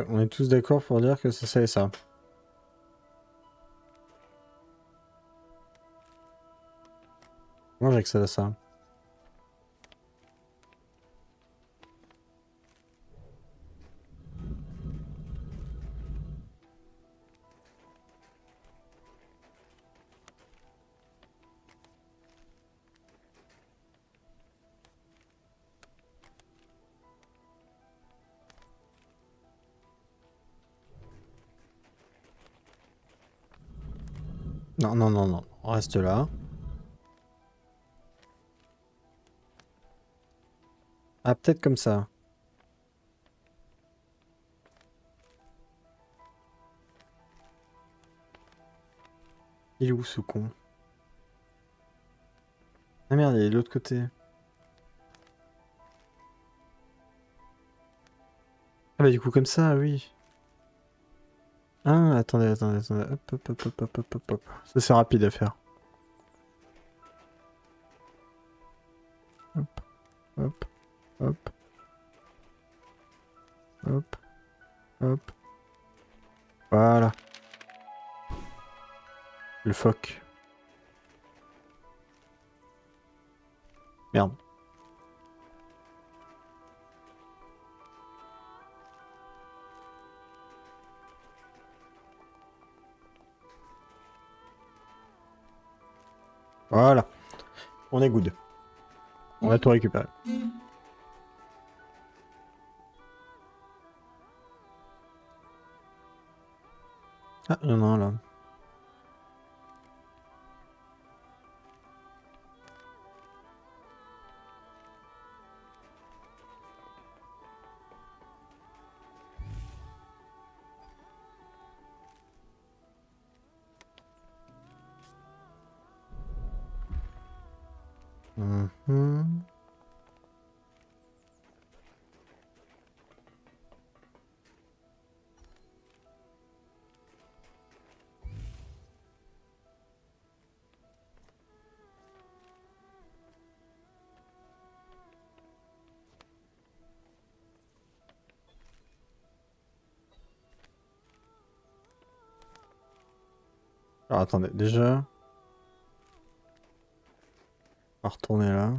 On est tous d'accord pour dire que c'est ça et ça. Comment j'accède à ça? Non, non, non, non. On reste là. Ah, peut-être comme ça. Il est où ce con? Ah merde, il est de l'autre côté. Ah bah du coup comme ça, oui. Ah, attendez, attendez, attendez. Hop, hop, hop, hop, hop, hop, hop, hop. Ça c'est rapide à faire. Hop, hop, hop, hop, hop. Voilà. Le phoque. Merde. Voilà. On est good. On a tout récupéré. Ah, il y en a un là. Mhm. Alors attendez, déjà... On va retourner là.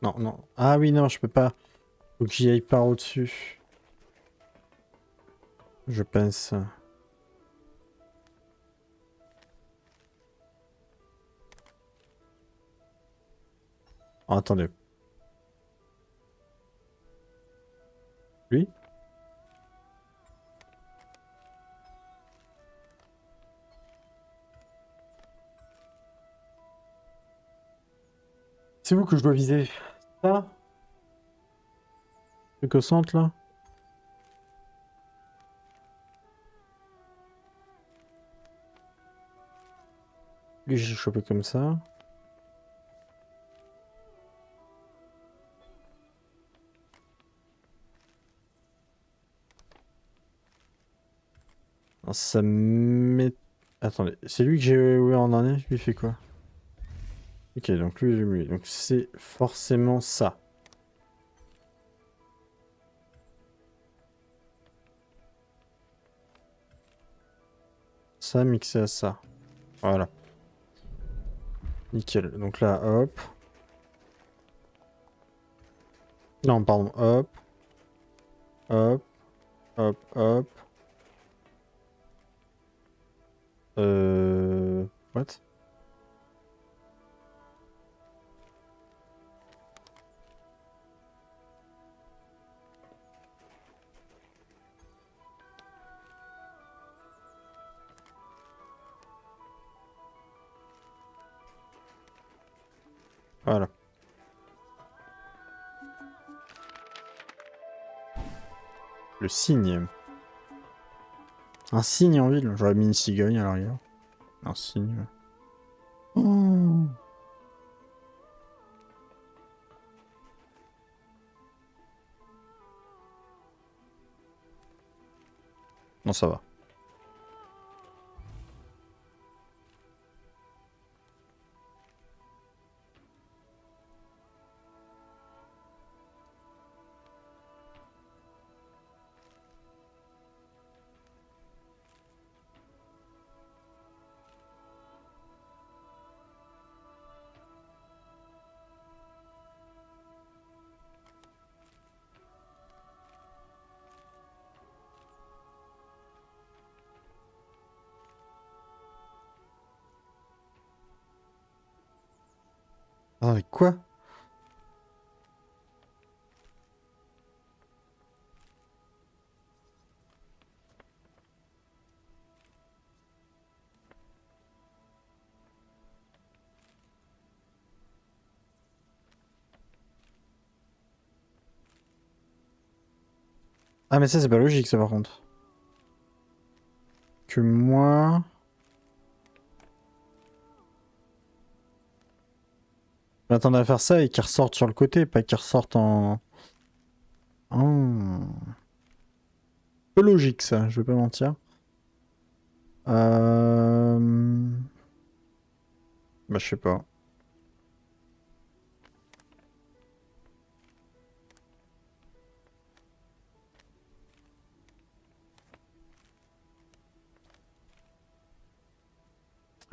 Non, non. Ah oui, non, je peux pas. Faut que j'y aille par au-dessus. Je pense. Oh, attendez. Lui? C'est où que je dois viser? Ça? Truc au centre là? Lui, j'ai chopé comme ça. Alors, ça m'est... Attendez, c'est lui que j'ai eu en année? Lui, il fait quoi? Ok, donc lui. Donc c'est forcément ça. Ça mixé à ça. Voilà. Nickel. Donc là, hop. Non, pardon. Hop. Hop. Hop. Hop. What? Voilà. Le cygne. Un cygne en ville. J'aurais mis une cigogne à l'arrière. Un cygne. Oh. Non, ça va. Ah, mais quoi? Ah, mais ça, c'est pas logique, ça, par contre. Que moi... Je m'attendais à faire ça et qu'ils ressortent sur le côté, pas qu'ils ressortent en... Oh. Peu logique, ça, je vais pas mentir. Bah, je sais pas.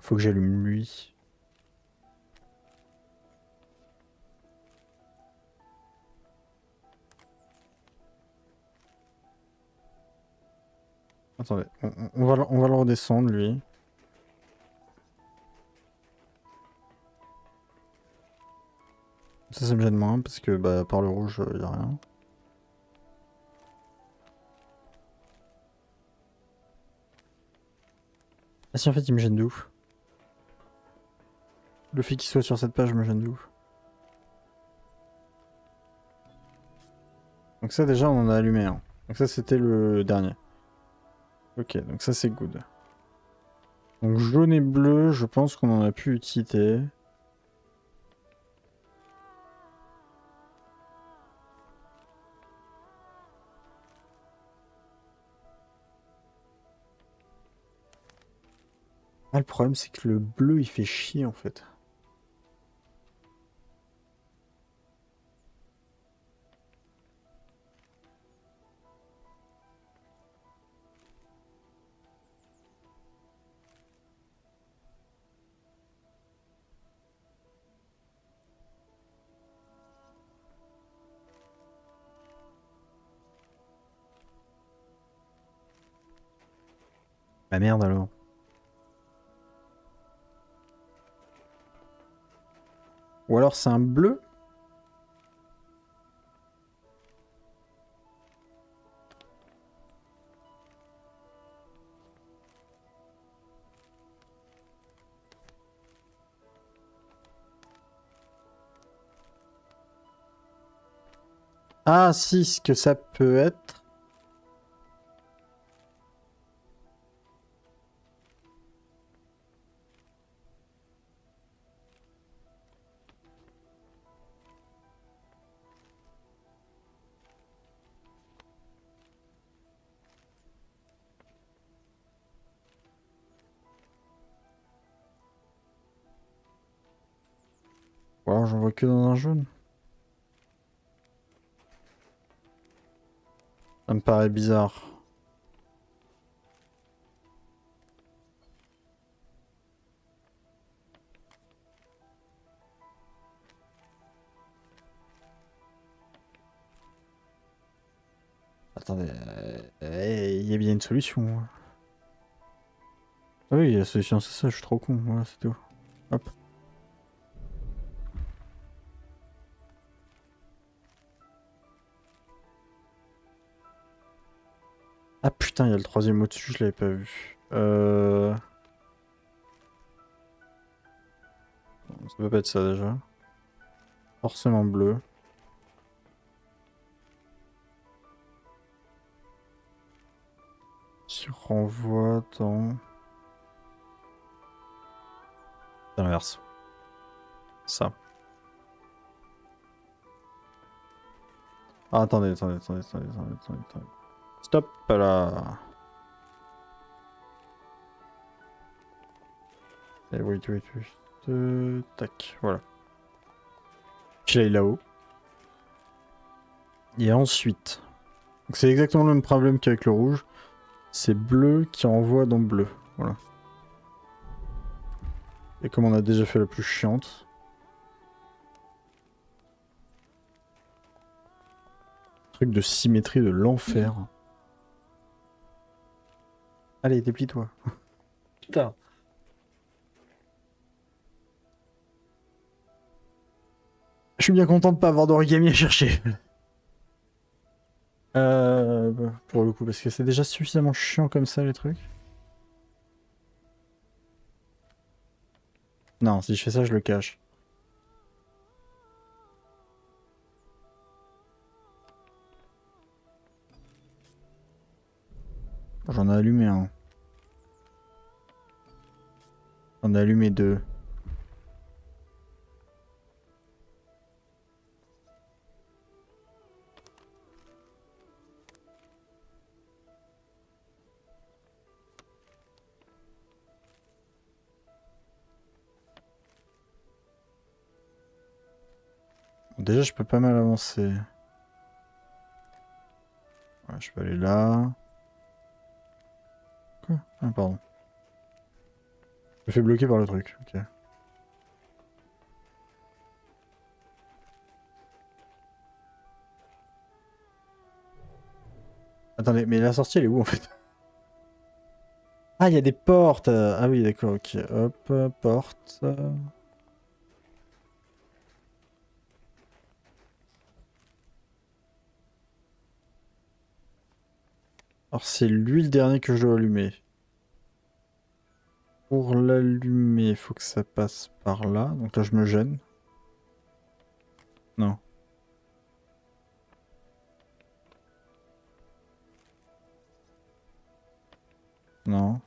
Faut que j'allume lui. Attendez, on va le redescendre, lui. Ça me gêne moins, parce que bah, par le rouge, y a rien. Ah si, en fait, il me gêne de ouf. Le fait qu'il soit sur cette page me gêne de ouf. Donc ça, déjà, on en a allumé un. Donc ça, c'était le dernier. Ok, donc ça, c'est good. Donc jaune et bleu, je pense qu'on en a plus utilité. Ah, le problème, c'est que le bleu, il fait chier, en fait. Bah merde alors. Ou alors c'est un bleu? Ah si, ce que ça peut être. Ou alors j'en vois que dans un jaune. Ça me paraît bizarre. Attendez, il y a bien une solution. Ah oui, la solution c'est ça, je suis trop con, voilà, c'est tout. Hop. Ah putain, il y a le troisième au-dessus, je l'avais pas vu. Ça peut pas être ça déjà. Forcément bleu. Qui renvoie dans... Dans l'inverse. Ça. Ah, attendez. Stop là. Et wait. Tac, voilà. Puis là, il est là-haut. Et ensuite... Donc c'est exactement le même problème qu'avec le rouge. C'est bleu qui envoie dans bleu. Voilà. Et comme on a déjà fait la plus chiante... Truc de symétrie de l'enfer. Allez, déplie-toi. Putain. Je suis bien content de pas avoir d'origami à chercher. Pour le coup, parce que c'est déjà suffisamment chiant comme ça les trucs. Non, si je fais ça, je le cache. J'en ai allumé un. J'en ai allumé deux. Bon, déjà, je peux pas mal avancer. Ouais, je peux aller là. Quoi? Ah, pardon. Je me fais bloquer par le truc. Ok. Attendez, mais la sortie, elle est où en fait? Ah, il y a des portes. Ah oui, d'accord, ok. Hop, porte. Alors, c'est lui le dernier que je dois allumer. Pour l'allumer, il faut que ça passe par là. Donc là, je me gêne. Non. Non.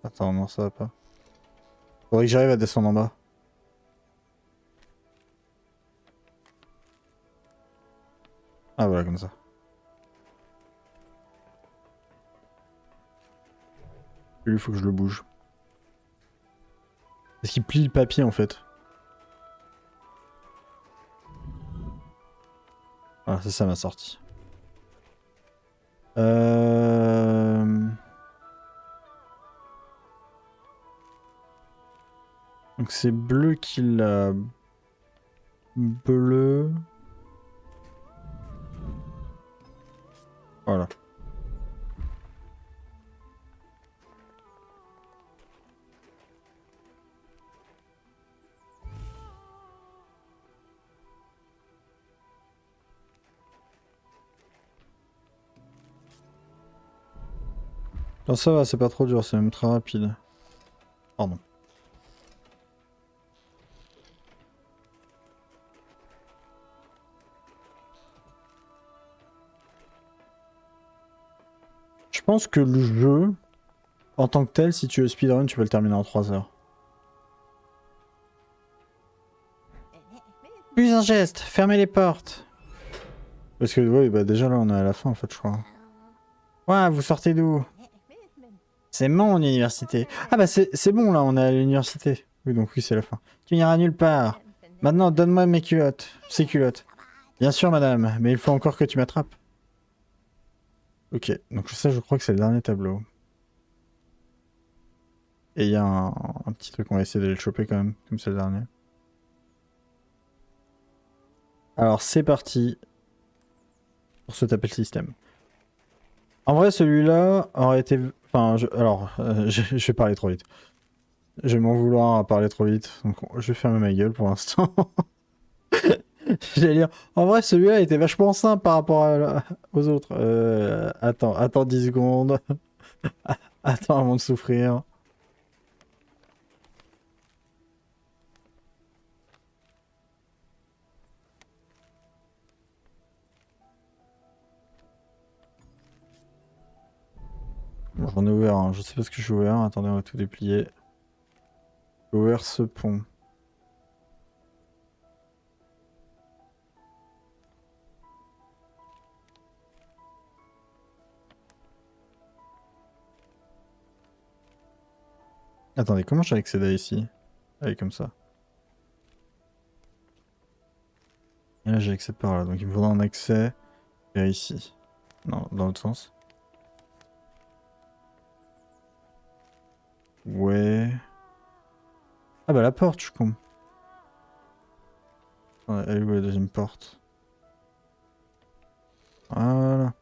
Attends, non, ça va pas. Faudrait que j'arrive à descendre en bas. Ah, voilà, comme ça. Lui, il faut que je le bouge. Parce qu'il plie le papier, en fait. Voilà, c'est ça ma sortie. Donc c'est bleu qui l'a... Bleu... Voilà. Non, ça va, c'est pas trop dur, c'est même très rapide. Pardon. Je pense que le jeu, en tant que tel, si tu veux speedrun, tu peux le terminer en 3 heures. Plus un geste, fermez les portes. Parce que, oui, bah déjà là, on est à la fin, en fait, je crois. Ouais, vous sortez d'où? C'est mon université. Ah bah c'est bon, là, on est à l'université. Oui, donc oui, c'est la fin. Tu n'iras nulle part. Maintenant, donne-moi mes culottes. Ces culottes. Bien sûr, madame, mais il faut encore que tu m'attrapes. Ok, donc ça, je crois que c'est le dernier tableau. Et il y a un petit truc, on va essayer de le choper quand même, comme c'est le dernier. Alors, c'est parti pour se taper le système. En vrai, celui-là aurait été... Enfin, je vais parler trop vite. Je vais m'en vouloir à parler trop vite, donc je vais fermer ma gueule pour l'instant. J'allais dire, en vrai, celui-là était vachement simple par rapport aux autres. Attends 10 secondes. Attends avant de souffrir. Bon, j'en ai ouvert un, je sais pas ce que j'ai ouvert. Attendez, on va tout déplier. J'ai ouvert ce pont. Attendez, comment j'ai accédé ici? Ah oui, comme ça. Et là, j'ai accès par là, donc il me faudra un accès vers ici. Non, dans l'autre sens. Ouais. Ah bah la porte, je suis con. Ouais, elle est où la deuxième porte? Voilà.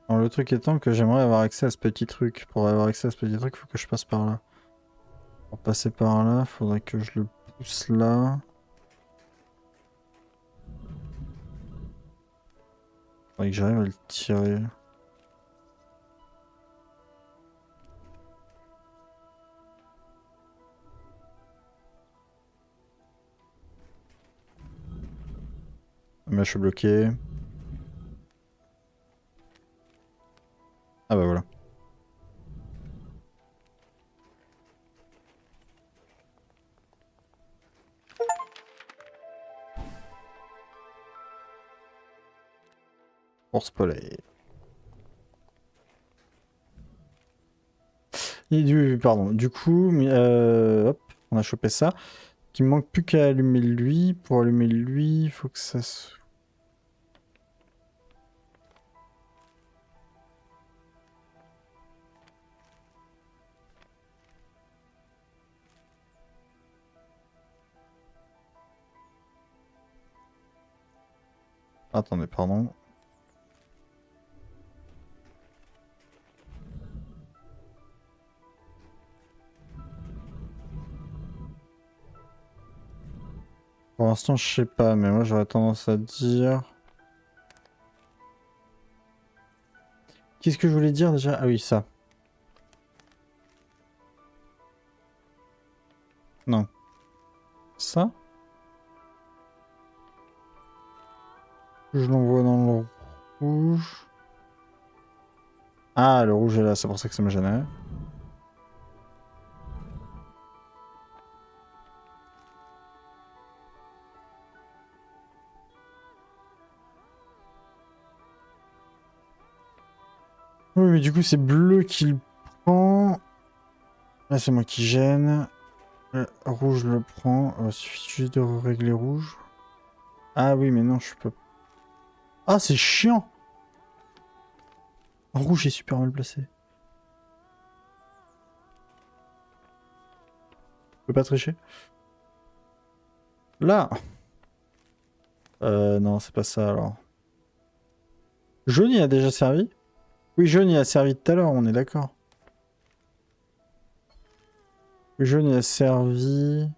Alors, le truc étant que j'aimerais avoir accès à ce petit truc. Pour avoir accès à ce petit truc, faut que je passe par là. Pour passer par là, faudrait que je le pousse là. Faudrait que j'arrive à le tirer. Mais je suis bloqué. Ah bah voilà. Force polaire. Pardon. Du coup, hop, on a chopé ça. Il me manque plus qu'à allumer lui. Pour allumer lui, il faut que ça se... Attendez, pardon. Pour l'instant, je sais pas, mais moi j'aurais tendance à dire... Qu'est-ce que je voulais dire déjà? Ah oui, ça. Non. Ça? Je l'envoie dans le rouge. Ah, le rouge est là, c'est pour ça que ça me gênait. Oui, mais du coup, c'est bleu qui le prend. Là, c'est moi qui gêne. Rouge le prend. Il suffit juste de régler rouge. Ah oui, mais non, je peux. Ah, c'est chiant! Rouge est super mal placé. Je peux pas tricher? Là! Non, c'est pas ça alors. Jaune, il a déjà servi? Oui, jaune, il a servi tout à l'heure, on est d'accord. Jaune, il a servi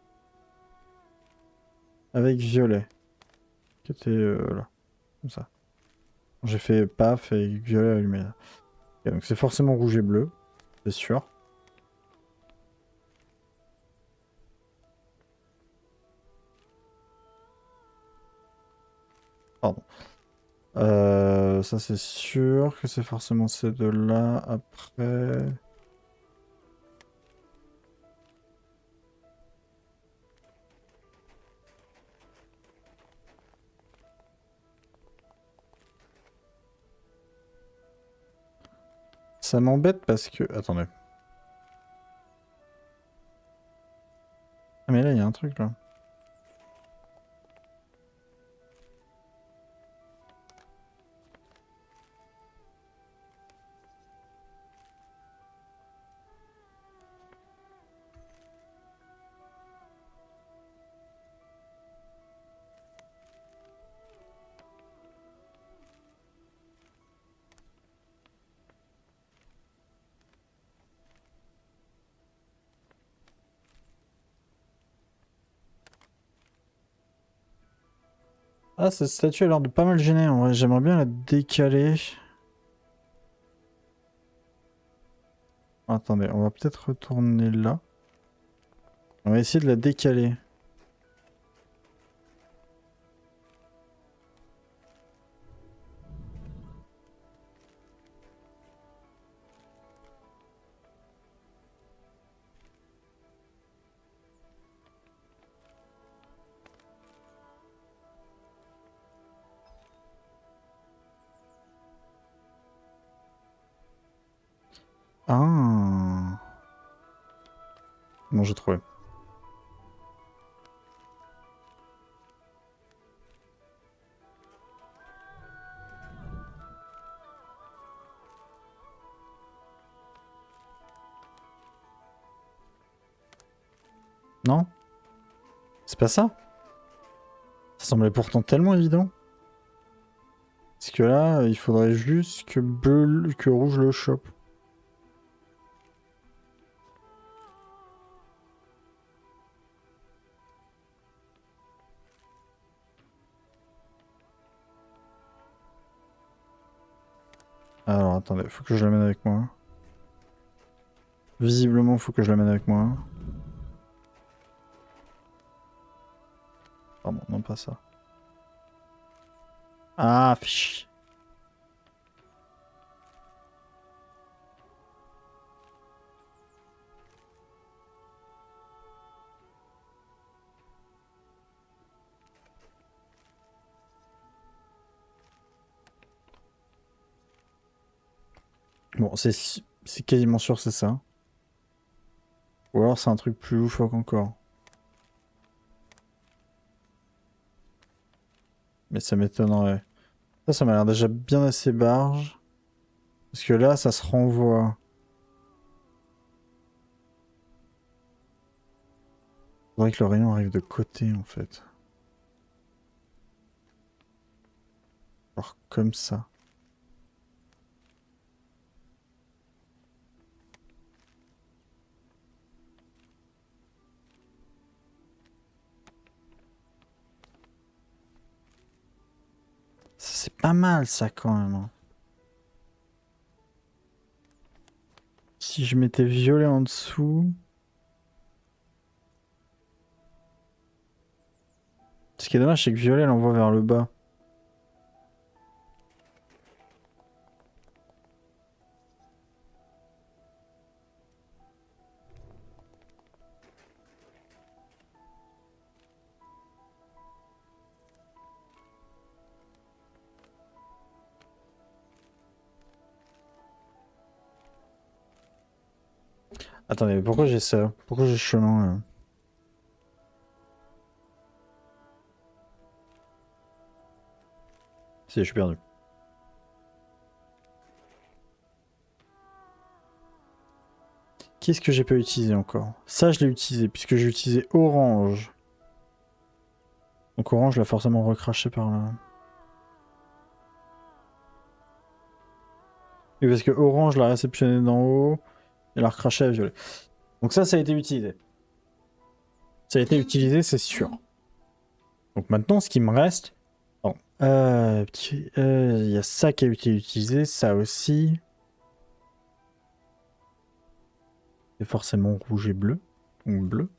avec violet. Qui était là, comme ça. J'ai fait paf et violet allumé là. Ok, donc c'est forcément rouge et bleu, c'est sûr. Pardon. Ça c'est sûr que c'est forcément ces deux-là. Après... Ça m'embête parce que... Attendez. Ah mais là il y a un truc là. Ah, cette statue a l'air de pas mal gêner en vrai. J'aimerais bien la décaler. Attendez, on va peut-être retourner là. On va essayer de la décaler. Ah. Bon, j'ai trouvé. Non? C'est pas ça? Ça semblait pourtant tellement évident. Parce que là, il faudrait juste que bleu, que rouge le chope. Alors attendez, faut que je l'amène avec moi. Visiblement, faut que je l'amène avec moi. Pardon, non pas ça. Ah, fiche. Bon, c'est quasiment sûr c'est ça. Ou alors c'est un truc plus loufoque encore. Mais ça m'étonnerait. Ça m'a l'air déjà bien assez barge. Parce que là, ça se renvoie. Faudrait que le rayon arrive de côté en fait. Genre comme ça. C'est pas mal ça quand même, hein. Si je mettais violet en dessous... Ce qui est dommage, c'est que violet l'envoie vers le bas. Attendez, pourquoi j'ai ça? Pourquoi j'ai ce chemin là? Si, je suis perdu. Qu'est-ce que j'ai pas utilisé encore? Ça, je l'ai utilisé, puisque j'ai utilisé orange. Donc orange l'a forcément recraché par là. Oui, parce que orange l'a réceptionné d'en haut et l'a recraché à violet. Donc ça a été utilisé. Ça a été utilisé, c'est sûr. Donc maintenant, ce qui me reste... Bon, il y a ça qui a été utilisé, ça aussi. C'est forcément rouge et bleu. Donc bleu.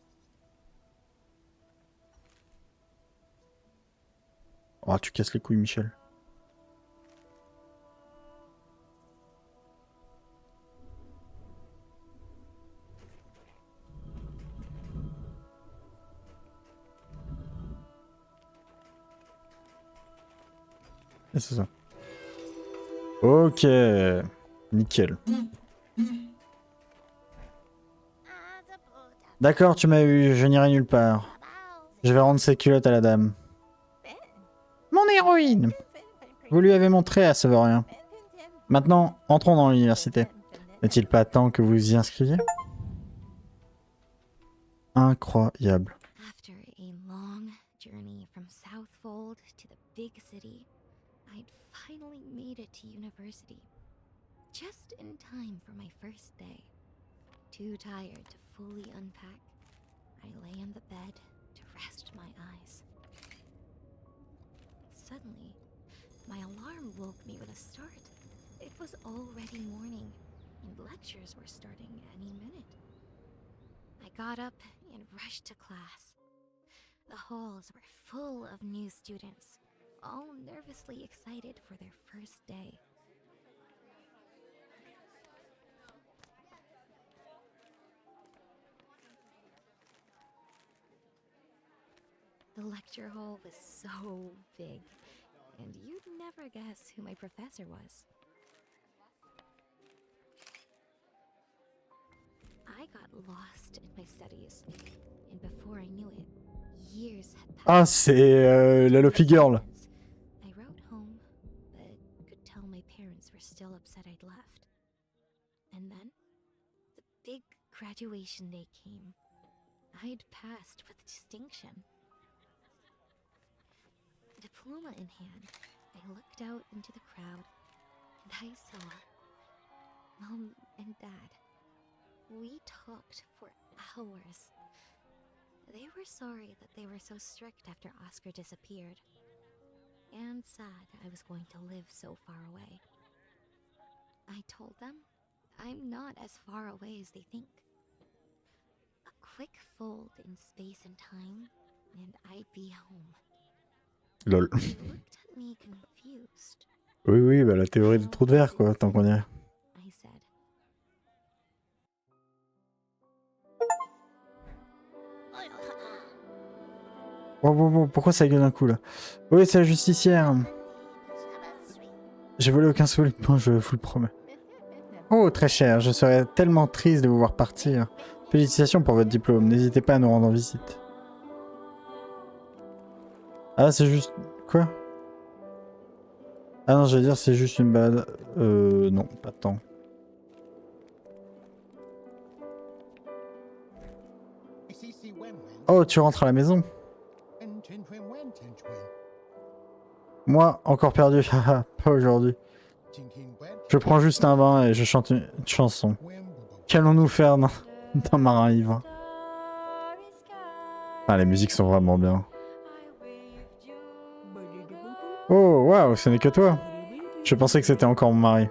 Oh, tu casses les couilles, Michel. Et c'est ça. Ok. Nickel. D'accord, tu m'as eu, je n'irai nulle part. Je vais rendre ses culottes à la dame. Mon héroïne! Vous lui avez montré à Severien. Maintenant, entrons dans l'université. N'est-il pas temps que vous y inscriviez? Incroyable. After a long journey from Southfold to the big city, I'd finally made it to university. Just in time for my first day. Too tired to fully unpack, I lay on the bed to rest my eyes. Suddenly, my alarm woke me with a start. It was already morning, and lectures were starting any minute. I got up and rushed to class. The halls were full of new students, all nervously excited for their first day. The lecture hall was so big, and you'd never guess who my professor was. I got lost in my studies, and before I knew it, years had passed. Ah, c'est la Luffy Girl. I wrote home, but could tell my parents were still upset I'd left. And then, the big graduation day came. I'd passed with distinction. Diploma in hand, I looked out into the crowd, and I saw Mom and Dad. We talked for hours. They were sorry that they were so strict after Oscar disappeared, and sad I was going to live so far away. I told them I'm not as far away as they think. A quick fold in space and time, and I'd be home. Lol. They looked at me confused. Oui, oui, bah la théorie des trous de verre, quoi, tant qu'on y est. I said, Oh, pourquoi ça gueule d'un coup, là? Oui, c'est la justicière. J'ai volé aucun sous-vêtement, je vous le promets. Oh, très cher, je serais tellement triste de vous voir partir. Félicitations pour votre diplôme, n'hésitez pas à nous rendre visite. Ah, c'est juste... Quoi? Ah non, j'allais dire c'est juste une balade... non, pas tant. Oh, tu rentres à la maison? Moi, encore perdu, haha, pas aujourd'hui. Je prends juste un bain et je chante une chanson. Qu'allons-nous faire d'un marin ivre? Ah, les musiques sont vraiment bien. Oh, waouh, ce n'est que toi. Je pensais que c'était encore mon mari.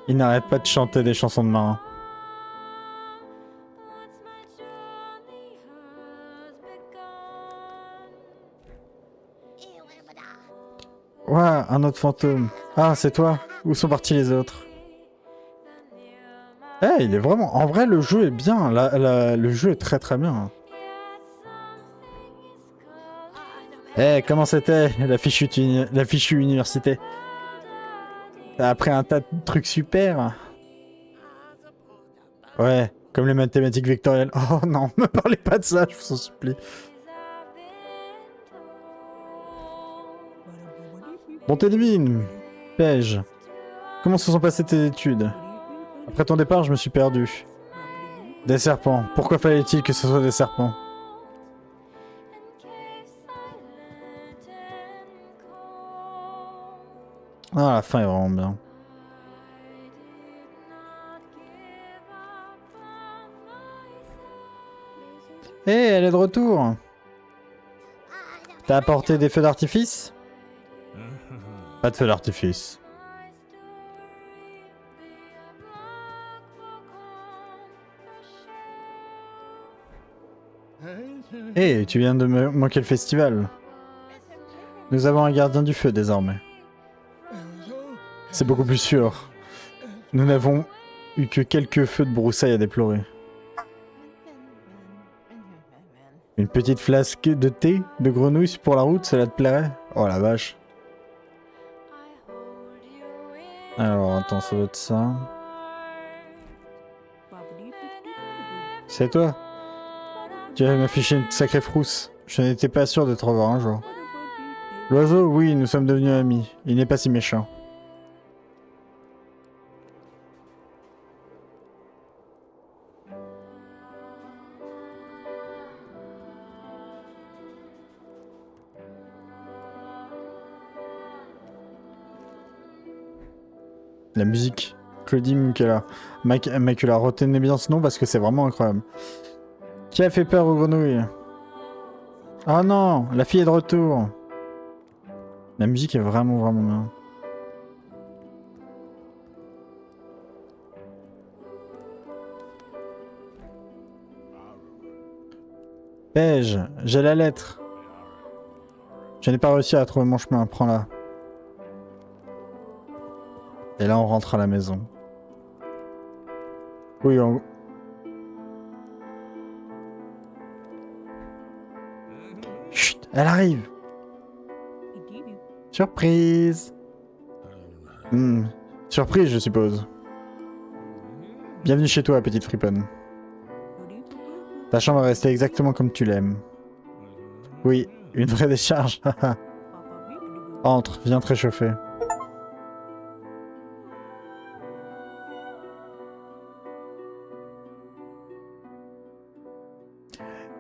Il n'arrête pas de chanter des chansons de marin. Ouah, un autre fantôme. Ah, c'est toi. Où sont partis les autres? Eh, il est vraiment... En vrai, le jeu est bien. Le jeu est très très bien. Eh, comment c'était la fichue université? T'as appris un tas de trucs super. Ouais, Comme les mathématiques vectorielles. Oh non, me parlez pas de ça, je vous en supplie. Bonté divine, Paige. Comment se sont passées tes études? Après ton départ, je me suis perdu. Des serpents. Pourquoi fallait-il que ce soit des serpents? Ah, la fin est vraiment bien. Hé, elle est de retour. T'as apporté des feux d'artifice? Pas de feux d'artifice. Hé, tu viens de me manquer le festival. Nous avons un gardien du feu désormais. C'est beaucoup plus sûr. Nous n'avons eu que quelques feux de broussailles à déplorer. Une petite flasque de thé de grenouille pour la route, cela te plairait? Oh la vache. Alors attends, ça doit être ça. C'est toi? Tu vas m'afficher une sacrée frousse. Je n'étais pas sûr de te revoir un jour. L'oiseau, oui, nous sommes devenus amis. Il n'est pas si méchant. La musique. Claudie Michaela. Michaela, retenez bien ce nom parce que c'est vraiment incroyable. Qui a fait peur aux grenouilles? Oh non, la fille est de retour. La musique est vraiment bien. Paige, j'ai la lettre. Je n'ai pas réussi à trouver mon chemin, prends-la. Et là, on rentre à la maison. Oui, on... Chut, elle arrive. Surprise. Surprise, je suppose. Bienvenue chez toi, petite friponne. Ta chambre est restée exactement comme tu l'aimes. Oui, une vraie décharge. Entre, viens te réchauffer.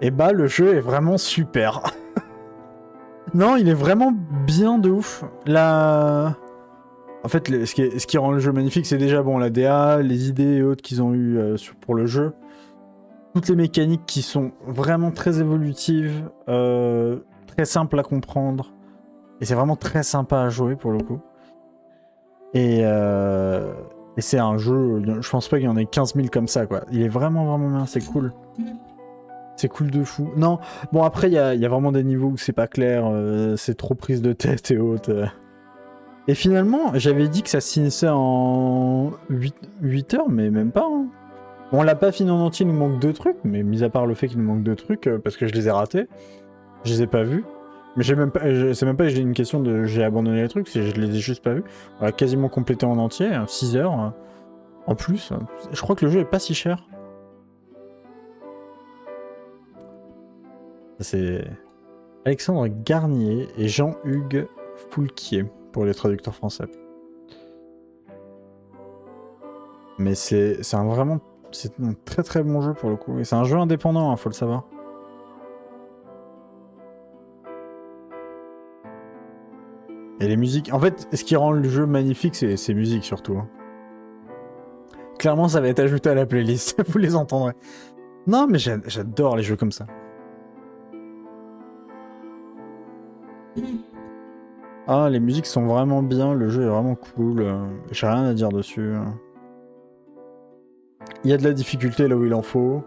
Et bah, le jeu est vraiment super. Non, il est vraiment bien de ouf. En fait, ce qui rend le jeu magnifique, c'est déjà bon la DA, les idées et autres qu'ils ont eu pour le jeu. Toutes les mécaniques qui sont vraiment très évolutives, très simples à comprendre. Et c'est vraiment très sympa à jouer pour le coup. Et c'est un jeu, je pense pas qu'il y en ait 15 000 comme ça, quoi. Il est vraiment bien, c'est cool. C'est cool de fou. Non, bon après il y a vraiment des niveaux où c'est pas clair, c'est trop prise de tête et autres. Et finalement, j'avais dit que ça se finissait en 8 heures, mais même pas. Hein. Bon, on l'a pas fini en entier, il nous manque 2 trucs, mais mis à part le fait qu'il nous manque 2 trucs, parce que je les ai ratés, je les ai pas vus. Mais c'est même pas que j'ai une question de j'ai abandonné les trucs, c'est je les ai juste pas vus. On l'a quasiment complété en entier, 6 heures en plus. Je crois que le jeu est pas si cher. C'est Alexandre Garnier et Jean-Hugues Foulquier pour les traducteurs français. Mais c'est un très bon jeu pour le coup. Et c'est un jeu indépendant, hein, faut le savoir. Et les musiques... En fait, ce qui rend le jeu magnifique, c'est ses musiques surtout. Hein. Clairement, ça va être ajouté à la playlist, vous les entendrez. Non, mais j'adore les jeux comme ça. Ah, les musiques sont vraiment bien, le jeu est vraiment cool. J'ai rien à dire dessus. Il y a de la difficulté là où il en faut.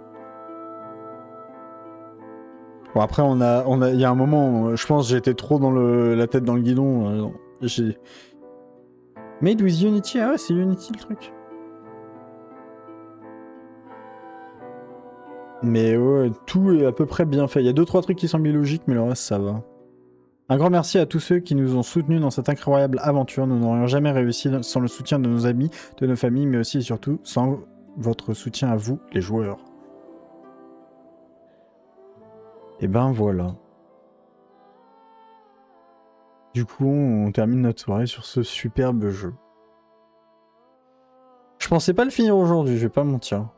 Bon, après, il y a un moment, je pense que j'étais trop dans la tête dans le guidon. Made with Unity, ah ouais, c'est Unity le truc. Mais ouais, tout est à peu près bien fait. Il y a 2-3 trucs qui semblent illogiques, mais le reste, ça va. Un grand merci à tous ceux qui nous ont soutenus dans cette incroyable aventure. Nous n'aurions jamais réussi sans le soutien de nos amis, de nos familles, mais aussi et surtout sans votre soutien à vous, les joueurs. Et ben voilà. Du coup, on termine notre soirée sur ce superbe jeu. Je pensais pas le finir aujourd'hui, je vais pas mentir.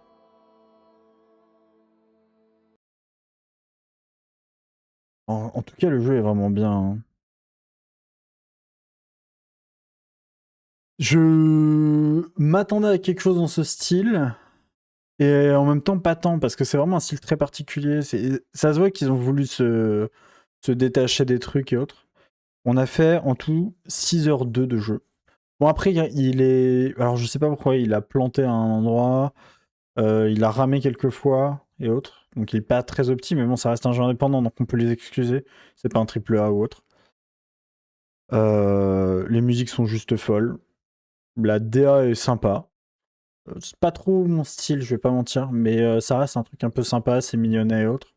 En tout cas, le jeu est vraiment bien. Hein. Je m'attendais à quelque chose dans ce style, et en même temps pas tant, parce que c'est vraiment un style très particulier. Ça se voit qu'ils ont voulu se détacher des trucs et autres. On a fait en tout 6h02 de jeu. Bon, après, il est... Alors, je sais pas pourquoi, il a planté à un endroit, il a ramé quelques fois et autres. Donc, il est pas très opti, mais bon, ça reste un jeu indépendant, donc on peut les excuser. C'est pas un triple A ou autre. Les musiques sont juste folles. La DA est sympa. C'est pas trop mon style, je vais pas mentir, mais ça reste un truc un peu sympa, c'est mignonnet et autres.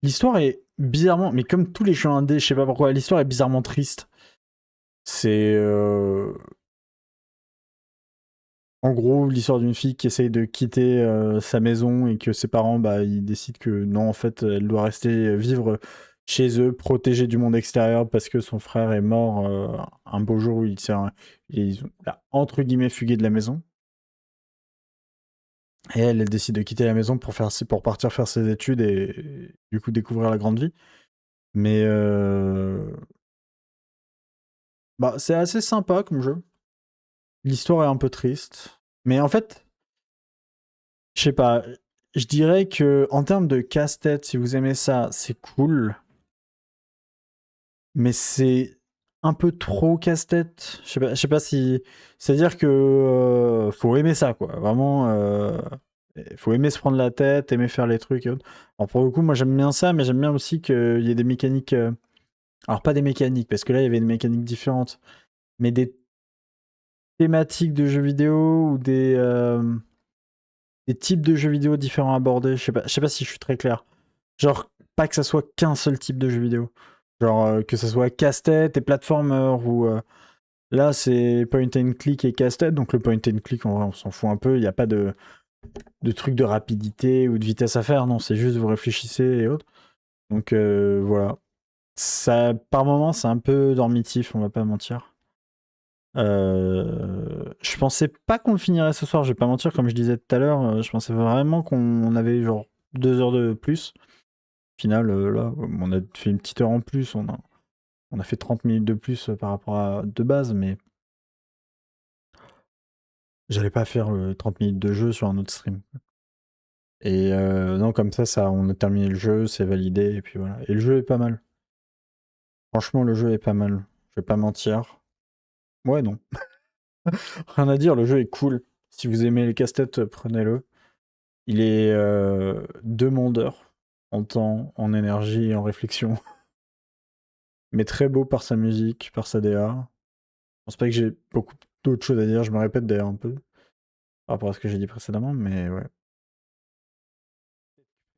L'histoire est bizarrement, mais comme tous les jeux indés, je sais pas pourquoi, l'histoire est bizarrement triste. C'est en gros l'histoire d'une fille qui essaye de quitter sa maison et que ses parents, bah, ils décident que non, en fait, elle doit rester vivre chez eux, protégée du monde extérieur parce que son frère est mort un beau jour où il a entre guillemets fugué de la maison. Et elle décide de quitter la maison pour partir faire ses études et du coup découvrir la grande vie. Mais bah, c'est assez sympa comme jeu. L'histoire est un peu triste. Mais en fait, je sais pas, je dirais que en termes de casse-tête, si vous aimez ça, c'est cool. Mais c'est un peu trop casse-tête. Je sais pas si. C'est-à-dire que faut aimer ça, quoi. Vraiment, faut aimer se prendre la tête, aimer faire les trucs et autres. Alors pour le coup, moi j'aime bien ça, mais j'aime bien aussi qu'il y ait des mécaniques. Alors pas des mécaniques, parce que là il y avait des mécaniques différentes, mais des thématiques de jeux vidéo ou des types de jeux vidéo différents abordés. Je sais pas si je suis très clair. Genre, pas que ça soit qu'un seul type de jeu vidéo. Genre, que ça soit casse-tête et platformer, ou là, c'est point and click et casse-tête. Donc, le point and click, en vrai, on s'en fout un peu. Il n'y a pas de trucs de rapidité ou de vitesse à faire. Non, c'est juste vous réfléchissez et autres. Donc, voilà. Ça, par moments, c'est un peu dormitif, on va pas mentir. Je pensais pas qu'on le finirait ce soir, je vais pas mentir, comme je disais tout à l'heure, je pensais vraiment qu'on avait genre 2 heures de plus. Au final, là, on a fait une petite heure en plus, on a fait 30 minutes de plus par rapport à de base, mais j'allais pas faire 30 minutes de jeu sur un autre stream. Et non, comme ça, on a terminé le jeu, c'est validé, et puis voilà. Et le jeu est pas mal. Franchement, le jeu est pas mal. Je vais pas mentir. Ouais, non. Rien à dire, le jeu est cool. Si vous aimez les casse-têtes, prenez-le. Il est demandeur en temps, en énergie et en réflexion. Mais très beau par sa musique, par sa DA. Je pense pas que j'ai beaucoup d'autres choses à dire, je me répète d'ailleurs un peu par rapport à ce que j'ai dit précédemment, mais ouais.